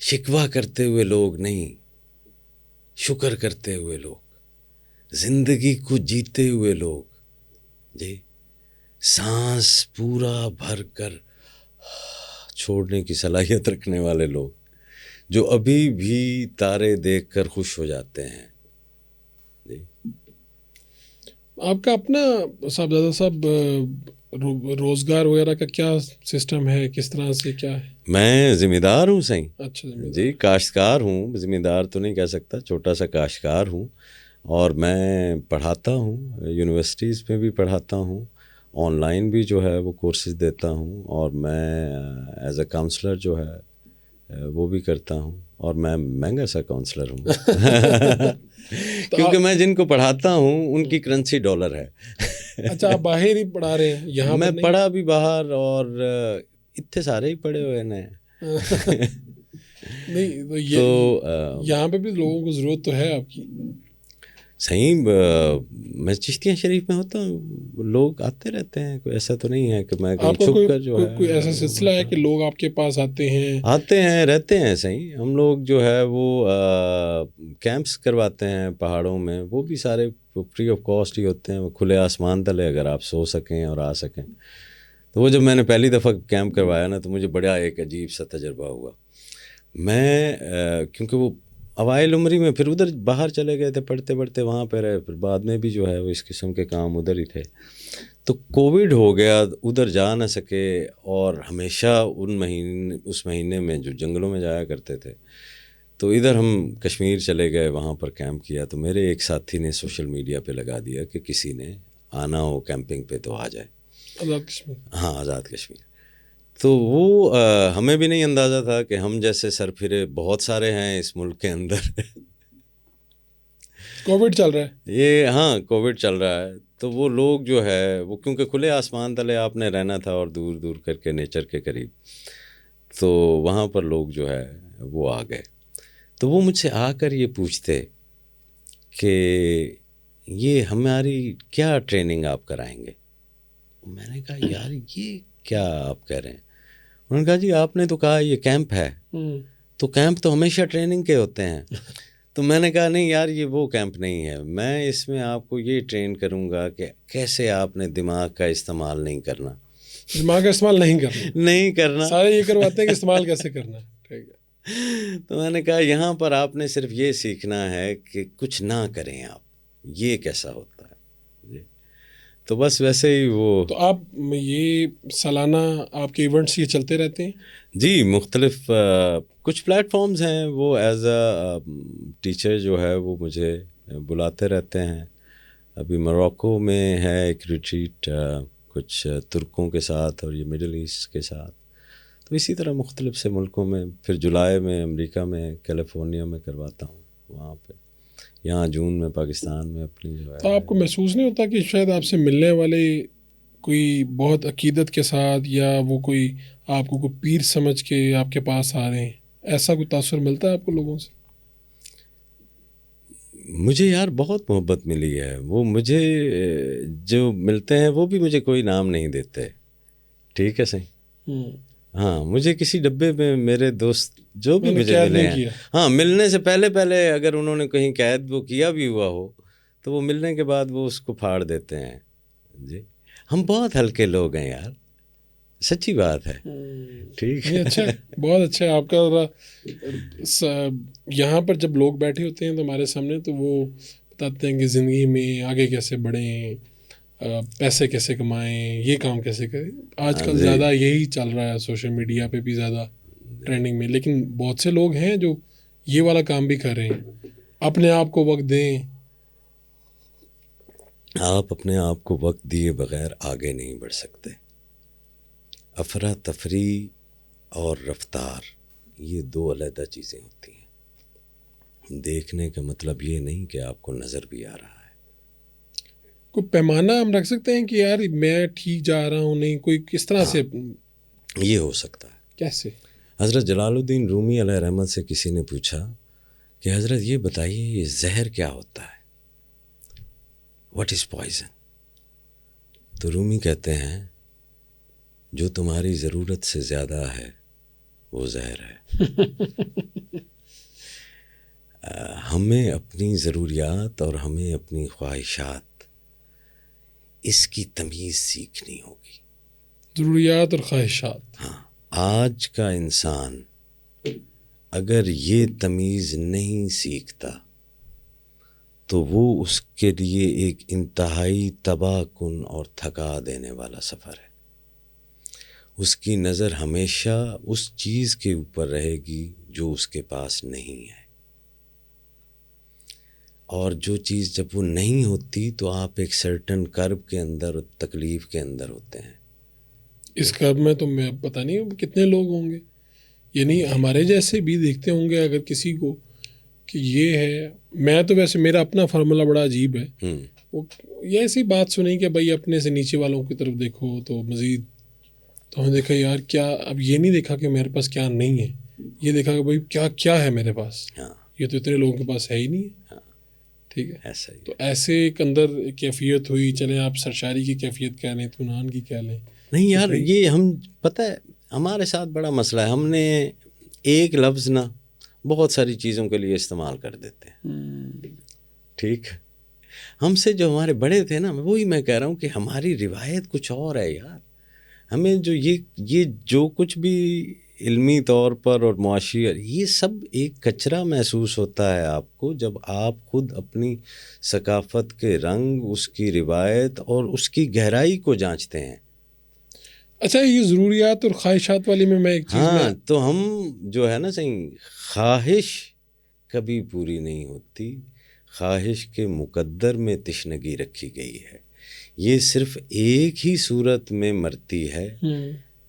[SPEAKER 2] شکوہ کرتے ہوئے لوگ نہیں، شکر کرتے ہوئے لوگ، زندگی کو جیتے ہوئے لوگ جی، سانس پورا بھر کر چھوڑنے کی صلاحیت رکھنے والے لوگ، جو ابھی بھی تارے دیکھ کر خوش ہو جاتے ہیں جی.
[SPEAKER 1] آپ کا اپنا صاحبزادہ صاحب روزگار وغیرہ کا کیا سسٹم ہے، کس طرح سے کیا ہے؟
[SPEAKER 2] میں ذمہ دار ہوں صحیح.
[SPEAKER 1] اچھا
[SPEAKER 2] جی، کاشتکار ہوں، ذمہ دار تو نہیں کہہ سکتا، چھوٹا سا کاشتکار ہوں. اور میں پڑھاتا ہوں، یونیورسٹیز میں بھی پڑھاتا ہوں، آن لائن بھی جو ہے وہ کورسز دیتا ہوں، اور میں ایز اے کاؤنسلر جو ہے وہ بھی کرتا ہوں. اور میں مہنگا سا کاؤنسلر ہوں کیونکہ میں جن کو پڑھاتا ہوں ان کی کرنسی ڈالر ہے.
[SPEAKER 1] اچھا، آپ باہر ہی پڑھا رہے ہیں؟ یہاں
[SPEAKER 2] میں پڑھا بھی باہر، اور اتنے سارے ہی پڑھے ہوئے ہیں.
[SPEAKER 1] نہیں تو یہاں پہ بھی لوگوں کو ضرورت تو ہے آپ کی.
[SPEAKER 2] صحیح. میں چشتیاں شریف میں ہوتا ہوں، لوگ آتے رہتے ہیں، کوئی ایسا تو نہیں ہے کہ میں کہیں چھپ کر جو ہے.
[SPEAKER 1] کوئی ایسا سلسلہ ہے کہ لوگ آپ کے پاس آتے ہیں
[SPEAKER 2] رہتے ہیں؟ صحیح. ہم لوگ جو ہے وہ کیمپس کرواتے ہیں پہاڑوں میں، وہ بھی سارے فری آف کاسٹ ہی ہوتے ہیں، وہ کھلے آسمان تلے، اگر آپ سو سکیں اور آ سکیں. تو وہ جب میں نے پہلی دفعہ کیمپ کروایا نا، تو مجھے بڑا ایک عجیب سا تجربہ ہوا. میں کیونکہ وہ اوائل عمری میں پھر ادھر باہر چلے گئے تھے، پڑھتے پڑھتے وہاں پہ رہے، پھر بعد میں بھی جو ہے وہ اس قسم کے کام ادھر ہی تھے. تو کووڈ ہو گیا، ادھر جا نہ سکے، اور ہمیشہ اس مہینے میں جو جنگلوں میں جایا کرتے تھے، تو ادھر ہم کشمیر چلے گئے، وہاں پر کیمپ کیا. تو میرے ایک ساتھی نے سوشل میڈیا پہ لگا دیا کہ کسی نے آنا ہو کیمپنگ پہ تو آ جائے.
[SPEAKER 1] آزاد کشمیر.
[SPEAKER 2] ہاں، آزاد کشمیر. تو وہ ہمیں بھی نہیں اندازہ تھا کہ ہم جیسے سرفرے بہت سارے ہیں اس ملک کے اندر.
[SPEAKER 1] کووڈ چل رہا ہے
[SPEAKER 2] یہ، ہاں کووڈ چل رہا ہے. تو وہ لوگ جو ہے وہ کیونکہ کھلے آسمان تلے آپ نے رہنا تھا، اور دور دور کر کے نیچر کے قریب، تو وہاں پر لوگ جو ہے وہ آ گئے. تو وہ مجھ سے آ کر یہ پوچھتے کہ یہ ہماری کیا ٹریننگ آپ کرائیں گے. میں نے کہا یار یہ کیا آپ کہہ رہے ہیں. انہوں نے کہا جی آپ نے تو کہا یہ کیمپ ہے، تو کیمپ تو ہمیشہ ٹریننگ کے ہوتے ہیں. تو میں نے کہا نہیں یار، یہ وہ کیمپ نہیں ہے، میں اس میں آپ کو یہ ٹرین کروں گا کہ کیسے آپ نے دماغ کا استعمال نہیں کرنا.
[SPEAKER 1] دماغ کا استعمال نہیں کرنا
[SPEAKER 2] سارے
[SPEAKER 1] یہ کرواتے ہیں کہ استعمال کیسے کرنا. ٹھیک ہے.
[SPEAKER 2] تو میں نے کہا یہاں پر آپ نے صرف یہ سیکھنا ہے کہ کچھ نہ کریں آپ، یہ کیسا ہوتا ہے جی. تو بس ویسے ہی وہ.
[SPEAKER 1] تو آپ یہ سالانہ آپ کے ایونٹس یہ چلتے رہتے ہیں؟
[SPEAKER 2] جی، مختلف کچھ پلیٹ فارمز ہیں، وہ ایز اے ٹیچر جو ہے وہ مجھے بلاتے رہتے ہیں. ابھی موراکو میں ہے ایک ریٹریٹ، کچھ ترکوں کے ساتھ اور یہ مڈل ایسٹ کے ساتھ. تو اسی طرح مختلف سے ملکوں میں، پھر جولائی میں امریکہ میں کیلیفورنیا میں کرواتا ہوں وہاں پہ. یہاں جون میں پاکستان میں اپنی جو ہے.
[SPEAKER 1] تو آپ کو محسوس نہیں ہوتا کہ شاید آپ سے ملنے والے کوئی بہت عقیدت کے ساتھ، یا وہ کوئی آپ کو کوئی پیر سمجھ کے آپ کے پاس آ رہے ہیں، ایسا کوئی تاثر ملتا ہے آپ کو لوگوں سے؟
[SPEAKER 2] مجھے یار بہت محبت ملی ہے. وہ مجھے جو ملتے ہیں وہ بھی مجھے کوئی نام نہیں دیتے. ٹھیک ہے صحیح. ہاں، مجھے کسی ڈبے میں میرے دوست جو بھی مجھے ملے ہیں، ہاں ملنے سے پہلے اگر انہوں نے کہیں قید وہ کیا بھی ہوا ہو، تو وہ ملنے کے بعد وہ اس کو پھاڑ دیتے ہیں جی. ہم بہت ہلکے لوگ ہیں یار، سچی بات ہے. ٹھیک ہے،
[SPEAKER 1] اچھا، بہت اچھا ہے آپ کا. یہاں پر جب لوگ بیٹھے ہوتے ہیں تو ہمارے سامنے، تو وہ بتاتے ہیں کہ زندگی میں آگے کیسے بڑھیں، پیسے کیسے کمائیں، یہ کام کیسے کریں. آج کل زیادہ یہی چل رہا ہے، سوشل میڈیا پہ بھی زیادہ ٹرینڈنگ میں. لیکن بہت سے لوگ ہیں جو یہ والا کام بھی کر رہے ہیں. اپنے آپ کو وقت دیں.
[SPEAKER 2] آپ اپنے آپ کو وقت دیے بغیر آگے نہیں بڑھ سکتے. افراتفری اور رفتار، یہ دو علیحدہ چیزیں ہوتی ہیں. دیکھنے کا مطلب یہ نہیں کہ آپ کو نظر بھی آ رہا ہے.
[SPEAKER 1] کوئی پیمانہ ہم رکھ سکتے ہیں کہ یار میں ٹھیک جا رہا ہوں نہیں؟ کوئی کس طرح سے
[SPEAKER 2] یہ ہو سکتا ہے؟
[SPEAKER 1] کیسے؟
[SPEAKER 2] حضرت جلال الدین رومی علیہ رحمت سے کسی نے پوچھا کہ حضرت یہ بتائیے یہ زہر کیا ہوتا ہے، واٹ از پوائزن؟ تو رومی کہتے ہیں جو تمہاری ضرورت سے زیادہ ہے وہ زہر ہے۔ ہمیں اپنی ضروریات اور ہمیں اپنی خواہشات اس کی تمیز سیکھنی ہوگی۔
[SPEAKER 1] ضروریات اور خواہشات،
[SPEAKER 2] ہاں، آج کا انسان اگر یہ تمیز نہیں سیکھتا تو وہ اس کے لیے ایک انتہائی تباہ کن اور تھکا دینے والا سفر ہے۔ اس کی نظر ہمیشہ اس چیز کے اوپر رہے گی جو اس کے پاس نہیں ہے، اور جو چیز جب وہ نہیں ہوتی تو آپ ایک سرٹن کرب کے اندر، تکلیف کے اندر ہوتے ہیں۔
[SPEAKER 1] اس کرب میں تو میں پتہ نہیں کتنے لوگ ہوں گے، یعنی ہمارے جیسے بھی دیکھتے ہوں گے اگر کسی کو کہ یہ ہے۔ میں تو ویسے میرا اپنا فارمولا بڑا عجیب ہے، وہ یہ ایسی بات سنی کہ بھائی اپنے سے نیچے والوں کی طرف دیکھو تو مزید، تو ہم نے دیکھا یار کیا، اب یہ نہیں دیکھا کہ میرے پاس کیا نہیں ہے، یہ دیکھا کہ بھائی کیا کیا ہے میرے پاس، یہ تو اتنے لوگوں کے پاس ہے ہی نہیں ہے۔ ٹھیک ہے،
[SPEAKER 2] ایسا ہی
[SPEAKER 1] تو ایسے ایک اندر کیفیت ہوئی، چلیں آپ سرشاری کی کیفیت کہہ لیں، اطمینان کی کہہ لیں۔
[SPEAKER 2] نہیں یار، یہ ہم پتہ ہے ہمارے ساتھ بڑا مسئلہ ہے، ہم نے ایک لفظ نا بہت ساری چیزوں کے لیے استعمال کر دیتے ہیں۔ ٹھیک، ہم سے جو ہمارے بڑے تھے نا، وہی میں کہہ رہا ہوں کہ ہماری روایت کچھ اور ہے یار۔ ہمیں جو یہ جو کچھ بھی علمی طور پر اور معاشی، یہ سب ایک کچرا محسوس ہوتا ہے آپ کو جب آپ خود اپنی ثقافت کے رنگ، اس کی روایت اور اس کی گہرائی کو جانچتے ہیں۔
[SPEAKER 1] اچھا، یہ ضروریات اور خواہشات والی میں ایک چیز،
[SPEAKER 2] ہاں، تو ہم جو ہے نا صحیح، خواہش کبھی پوری نہیں ہوتی، خواہش کے مقدر میں تشنگی رکھی گئی ہے۔ یہ صرف ایک ہی صورت میں مرتی ہے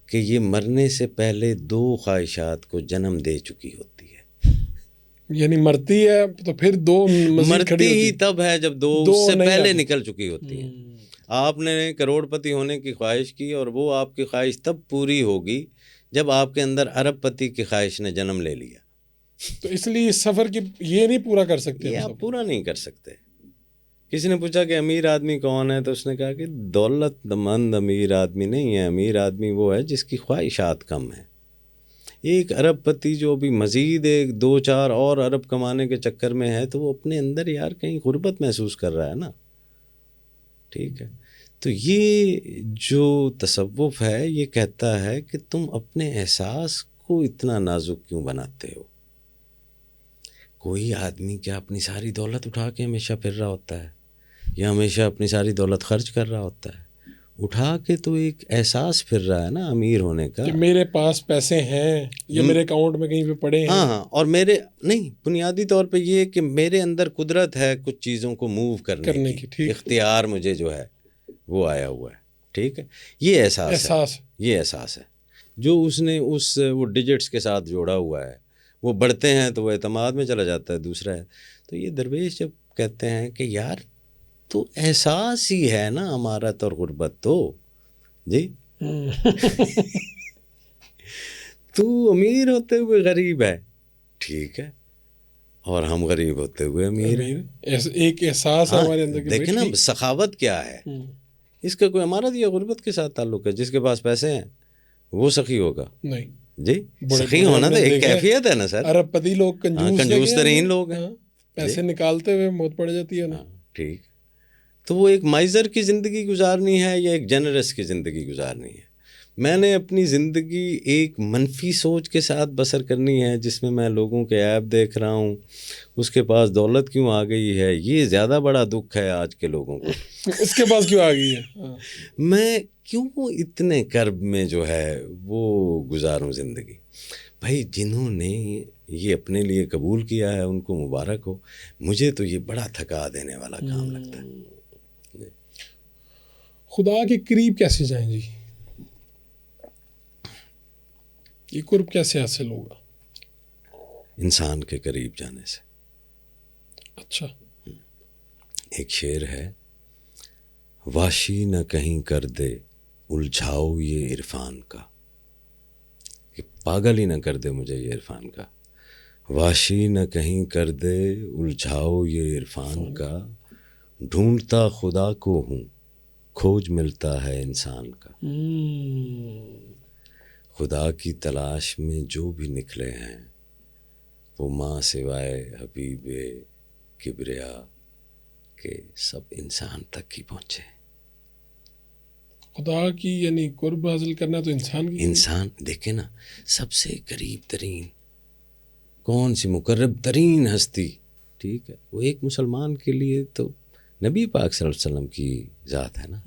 [SPEAKER 2] کہ یہ مرنے سے پہلے دو خواہشات کو جنم دے چکی ہوتی ہے۔
[SPEAKER 1] یعنی مرتی ہے تو پھر دو مزید کھڑی
[SPEAKER 2] مرتی
[SPEAKER 1] ہوتی
[SPEAKER 2] ہی تب ہے جب دو اس سے پہلے نکل چکی ہوتی ہیں۔ آپ نے کروڑ پتی ہونے کی خواہش کی اور وہ آپ کی خواہش تب پوری ہوگی جب آپ کے اندر ارب پتی کی خواہش نے جنم لے لیا۔
[SPEAKER 1] تو اس لیے اس سفر کی یہ نہیں پورا کر سکتے،
[SPEAKER 2] یہ آپ پورا نہیں کر سکتے۔ کسی نے پوچھا کہ امیر آدمی کون ہے، تو اس نے کہا کہ دولت مند امیر آدمی نہیں ہے، امیر آدمی وہ ہے جس کی خواہشات کم ہیں۔ ایک ارب پتی جو بھی مزید ایک دو چار اور ارب کمانے کے چکر میں ہے، تو وہ اپنے اندر یار کہیں غربت محسوس کر رہا ہے نا۔ ٹھیک ہے، تو یہ جو تصوف ہے یہ کہتا ہے کہ تم اپنے احساس کو اتنا نازک کیوں بناتے ہو؟ کوئی آدمی کیا اپنی ساری دولت اٹھا کے ہمیشہ پھر رہا ہوتا ہے، یا ہمیشہ اپنی ساری دولت خرچ کر رہا ہوتا ہے؟ اٹھا کے تو ایک احساس پھر رہا ہے نا امیر ہونے کا،
[SPEAKER 1] کہ میرے پاس پیسے ہیں یا میرے اکاؤنٹ میں کہیں پہ پڑے ہیں۔
[SPEAKER 2] ہاں، اور میرے نہیں، بنیادی طور پہ یہ کہ میرے اندر قدرت ہے کچھ چیزوں کو موو کرنے کی، اختیار مجھے جو ہے وہ آیا ہوا ہے۔ ٹھیک ہے، یہ احساس ہے، یہ احساس ہے جو اس نے وہ ڈیجٹس کے ساتھ جوڑا ہوا ہے۔ وہ بڑھتے ہیں تو وہ اعتماد میں چلا جاتا ہے، دوسرا ہے۔ تو یہ درویش جب کہتے ہیں کہ یار تو احساس ہی ہے نا امارت اور غربت، تو جی تو امیر ہوتے ہوئے غریب ہے، ٹھیک ہے، اور ہم غریب ہوتے ہوئے امیر ہیں۔
[SPEAKER 1] ایک احساس ہے ہمارے اندر۔
[SPEAKER 2] دیکھیں نا سخاوت کیا ہے، اس کا کوئی امارت یا غربت کے ساتھ تعلق ہے؟ جس کے پاس پیسے ہیں وہ سخی ہوگا؟ نہیں جی، سخی ہونا تو ایک کیفیت ہے نا سر۔
[SPEAKER 1] ارب پتی لوگ
[SPEAKER 2] کنجوس ترین لوگ ہیں،
[SPEAKER 1] پیسے نکالتے ہوئے موت پڑ جاتی ہے نا۔
[SPEAKER 2] ٹھیک، تو وہ ایک مائزر کی زندگی گزارنی ہے یا ایک جنرس کی زندگی گزارنی ہے؟ میں نے اپنی زندگی ایک منفی سوچ کے ساتھ بسر کرنی ہے جس میں لوگوں کے عیب دیکھ رہا ہوں، اس کے پاس دولت کیوں آ گئی ہے، یہ زیادہ بڑا دکھ ہے آج کے لوگوں کو۔
[SPEAKER 1] اس کے پاس کیوں آ گئی ہے،
[SPEAKER 2] میں کیوں اتنے کرب میں جو ہے وہ گزاروں زندگی؟ بھائی جنہوں نے یہ اپنے لیے قبول کیا ہے ان کو مبارک ہو، مجھے تو یہ بڑا تھکا دینے والا کام لگتا ہے۔
[SPEAKER 1] خدا کے قریب کیسے جائیں جی؟ یہ قرب کیسے حاصل ہوگا؟
[SPEAKER 2] انسان کے قریب جانے سے۔
[SPEAKER 1] اچھا،
[SPEAKER 2] ایک شعر ہے، واشی نہ کہیں کر دے الجھاؤ یہ عرفان کا، کہ پاگل ہی نہ کر دے مجھے یہ عرفان کا، واشی نہ کہیں کر دے الجھاؤ یہ عرفان کا، ڈھونڈتا خدا کو ہوں کھوج ملتا ہے انسان کا۔ خدا کی تلاش میں جو بھی نکلے ہیں وہ ماں سوائے حبیب کبریا کے سب انسان تک ہی پہنچے۔
[SPEAKER 1] خدا کی یعنی قرب حاصل کرنا تو انسان کی،
[SPEAKER 2] انسان دیکھیں نا، سب سے قریب ترین کون سی مقرب ترین ہستی، ٹھیک ہے، وہ ایک مسلمان کے لیے تو نبی پاک صلی اللہ علیہ وسلم کی ذات ہے نا،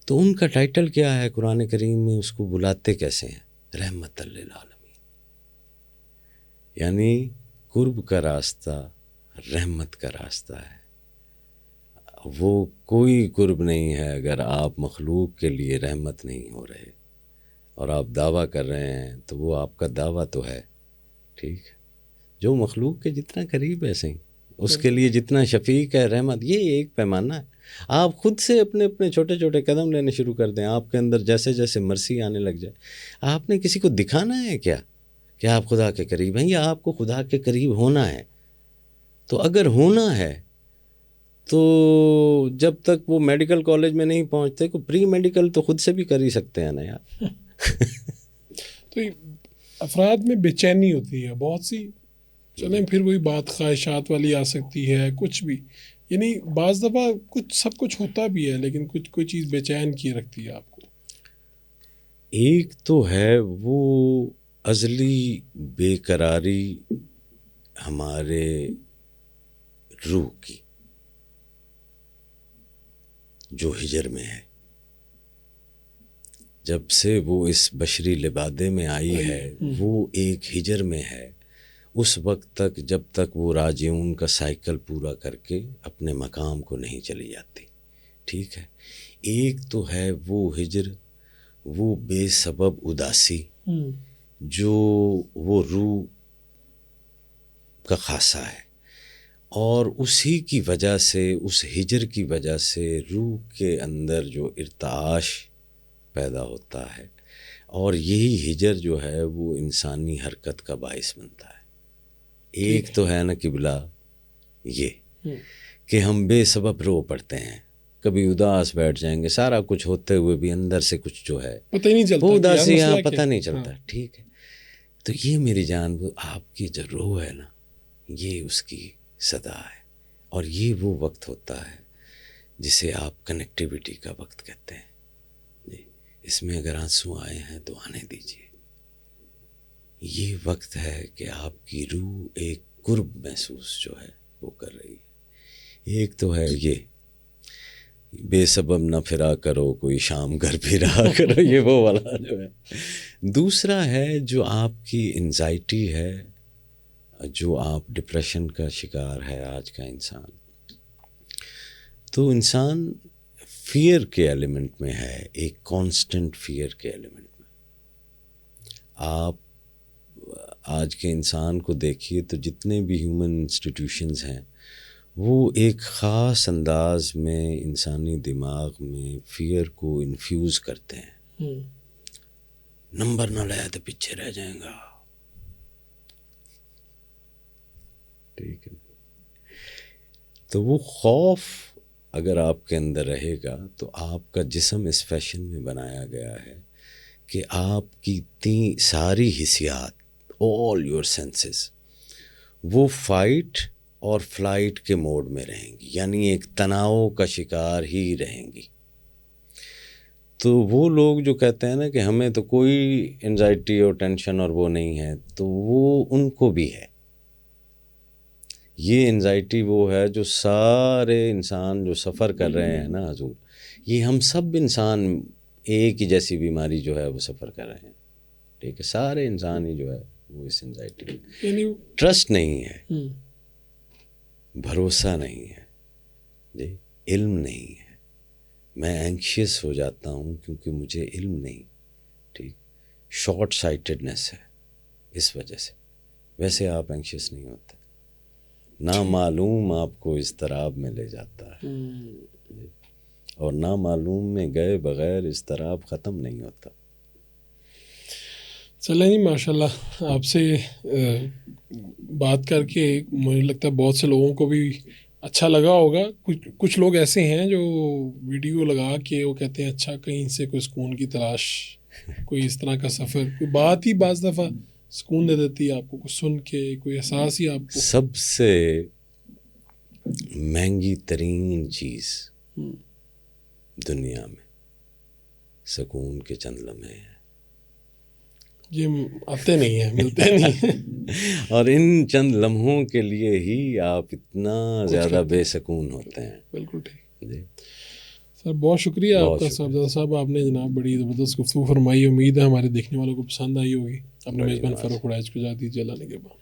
[SPEAKER 2] تو ان کا ٹائٹل کیا ہے قرآن کریم میں، اس کو بلاتے کیسے ہیں؟ رحمت للعالمین، یعنی قرب کا راستہ رحمت کا راستہ ہے۔ وہ کوئی قرب نہیں ہے اگر آپ مخلوق کے لیے رحمت نہیں ہو رہے اور آپ دعویٰ کر رہے ہیں تو وہ آپ کا دعویٰ تو ہے، ٹھیک ہے، جو مخلوق کے جتنا قریب ہے صحیح، اس کے لیے جتنا شفیق ہے رحمت، یہ ایک پیمانہ ہے۔ آپ خود سے اپنے اپنے چھوٹے چھوٹے قدم لینے شروع کر دیں، آپ کے اندر جیسے جیسے مرسی آنے لگ جائے۔ آپ نے کسی کو دکھانا ہے کیا کہ آپ خدا کے قریب ہیں، یا آپ کو خدا کے قریب ہونا ہے؟ تو اگر ہونا ہے تو جب تک وہ میڈیکل کالج میں نہیں پہنچتے، کو پری میڈیکل تو خود سے بھی کر ہی سکتے ہیں نا یار۔
[SPEAKER 1] تو افراد میں بے چینی ہوتی ہے بہت سی، چلیں پھر وہی بات خواہشات والی آ سکتی ہے، کچھ بھی، یعنی بعض دفعہ کچھ سب کچھ ہوتا بھی ہے لیکن کچھ کوئی چیز بے چین کیے رکھتی ہے آپ کو۔
[SPEAKER 2] ایک تو ہے وہ ازلی بے قراری ہمارے روح کی جو ہجر میں ہے، جب سے وہ اس بشری لبادے میں آئی ہے وہ ایک ہجر میں ہے، اس وقت تک جب تک وہ راجعون کا سائیکل پورا کر کے اپنے مقام کو نہیں چلی جاتی، ٹھیک ہے۔ ایک تو ہے وہ ہجر، وہ بے سبب اداسی جو وہ روح کا خاصہ ہے، اور اسی کی وجہ سے، اس ہجر کی وجہ سے روح کے اندر جو ارتعاش پیدا ہوتا ہے، اور یہی ہجر جو ہے وہ انسانی حرکت کا باعث بنتا ہے۔ ایک تو ہے نا قبلہ یہ کہ ہم بے سبب رو پڑتے ہیں، کبھی اداس بیٹھ جائیں گے، سارا کچھ ہوتے ہوئے بھی اندر سے کچھ جو ہے
[SPEAKER 1] پتہ ہی نہیں چلتا،
[SPEAKER 2] وہ اداسی یہاں پتہ نہیں چلتا، ٹھیک ہے۔ تو یہ میری جان، وہ آپ کی جو روح ہے نا، یہ اس کی صدا ہے، اور یہ وہ وقت ہوتا ہے جسے آپ کنیکٹیویٹی کا وقت کہتے ہیں جی۔ اس میں اگر آنسو آئے ہیں تو آنے دیجیے، یہ وقت ہے کہ آپ کی روح ایک قرب محسوس جو ہے وہ کر رہی ہے۔ ایک تو ہے یہ بے سبب نہ پھرا کرو کوئی شام گھر پھرا کرو، یہ وہ والا جو ہے۔ دوسرا ہے جو آپ کی انزائٹی ہے، جو آپ ڈپریشن کا شکار ہے آج کا انسان، تو انسان فیئر کے ایلیمنٹ میں ہے، ایک کانسٹنٹ فیئر کے ایلیمنٹ میں۔ آپ آج کے انسان کو دیکھیے تو جتنے بھی ہیومن انسٹیٹیوشنز ہیں وہ ایک خاص انداز میں انسانی دماغ میں فیئر کو انفیوز کرتے ہیں۔ نمبر نہ لیا تو پیچھے رہ جائیں گا، ٹھیک ہے۔ تو وہ خوف اگر آپ کے اندر رہے گا تو آپ کا جسم اس فیشن میں بنایا گیا ہے کہ آپ کی ساری حسیات، all your senses، وہ فائٹ اور فلائٹ کے موڈ میں رہیں گی، یعنی ایک تناؤ کا شکار ہی رہیں گی۔ تو وہ لوگ جو کہتے ہیں نا کہ ہمیں تو کوئی انزائٹی اور ٹینشن اور وہ نہیں ہے، تو وہ ان کو بھی ہے۔ یہ انزائٹی وہ ہے جو سارے انسان جو سفر کر رہے ہیں نا حضور، یہ ہم سب انسان ایک ہی جیسی بیماری جو ہے وہ سفر کر رہے ہیں، ٹھیک ہے۔ سارے انسان ہی جو ہے وہ اس انزائٹی میں، ٹرسٹ نہیں ہے، بھروسہ نہیں ہے جی، علم نہیں ہے، میں اینکشیس ہو جاتا ہوں کیونکہ مجھے علم نہیں، ٹھیک، شارٹ سائٹڈنس ہے اس وجہ سے۔ ویسے آپ اینکشیس نہیں ہوتے، نامعلوم آپ کو اضطراب میں لے جاتا ہے، اور نامعلوم میں گئے بغیر اضطراب ختم نہیں ہوتا۔
[SPEAKER 1] چلیں جی ماشاء اللہ آپ سے بات کر کے مجھے لگتا ہے بہت سے لوگوں کو بھی اچھا لگا ہوگا. کچھ لوگ ایسے ہیں جو ویڈیو لگا کے وہ کہتے ہیں اچھا کہیں سے کوئی سکون کی تلاش, کوئی اس طرح کا سفر, کوئی بات ہی بعض دفعہ سکون دے دیتی ہے آپ کو, کچھ سن کے کوئی احساس ہی آپ کو.
[SPEAKER 2] سب سے مہنگی ترین چیز دنیا میں سکون کے چند لمحے ہیں.
[SPEAKER 1] یہ آتے نہیں ہیں, ملتے نہیں ہیں.
[SPEAKER 2] اور ان چند لمحوں کے لیے ہی آپ اتنا زیادہ بے سکون ہوتے ہیں.
[SPEAKER 1] بالکل ٹھیک
[SPEAKER 2] جی
[SPEAKER 1] سر, بہت شکریہ آپ کا صاحبزادہ صاحب, آپ نے جناب بڑی زبردست گفتگو فرمائی. امید ہے ہمارے دیکھنے والوں کو پسند آئی ہوگی. اپنے میزبان فروخ اڑائچ کو اجازت دیجیے, اللہ نے کے بعد.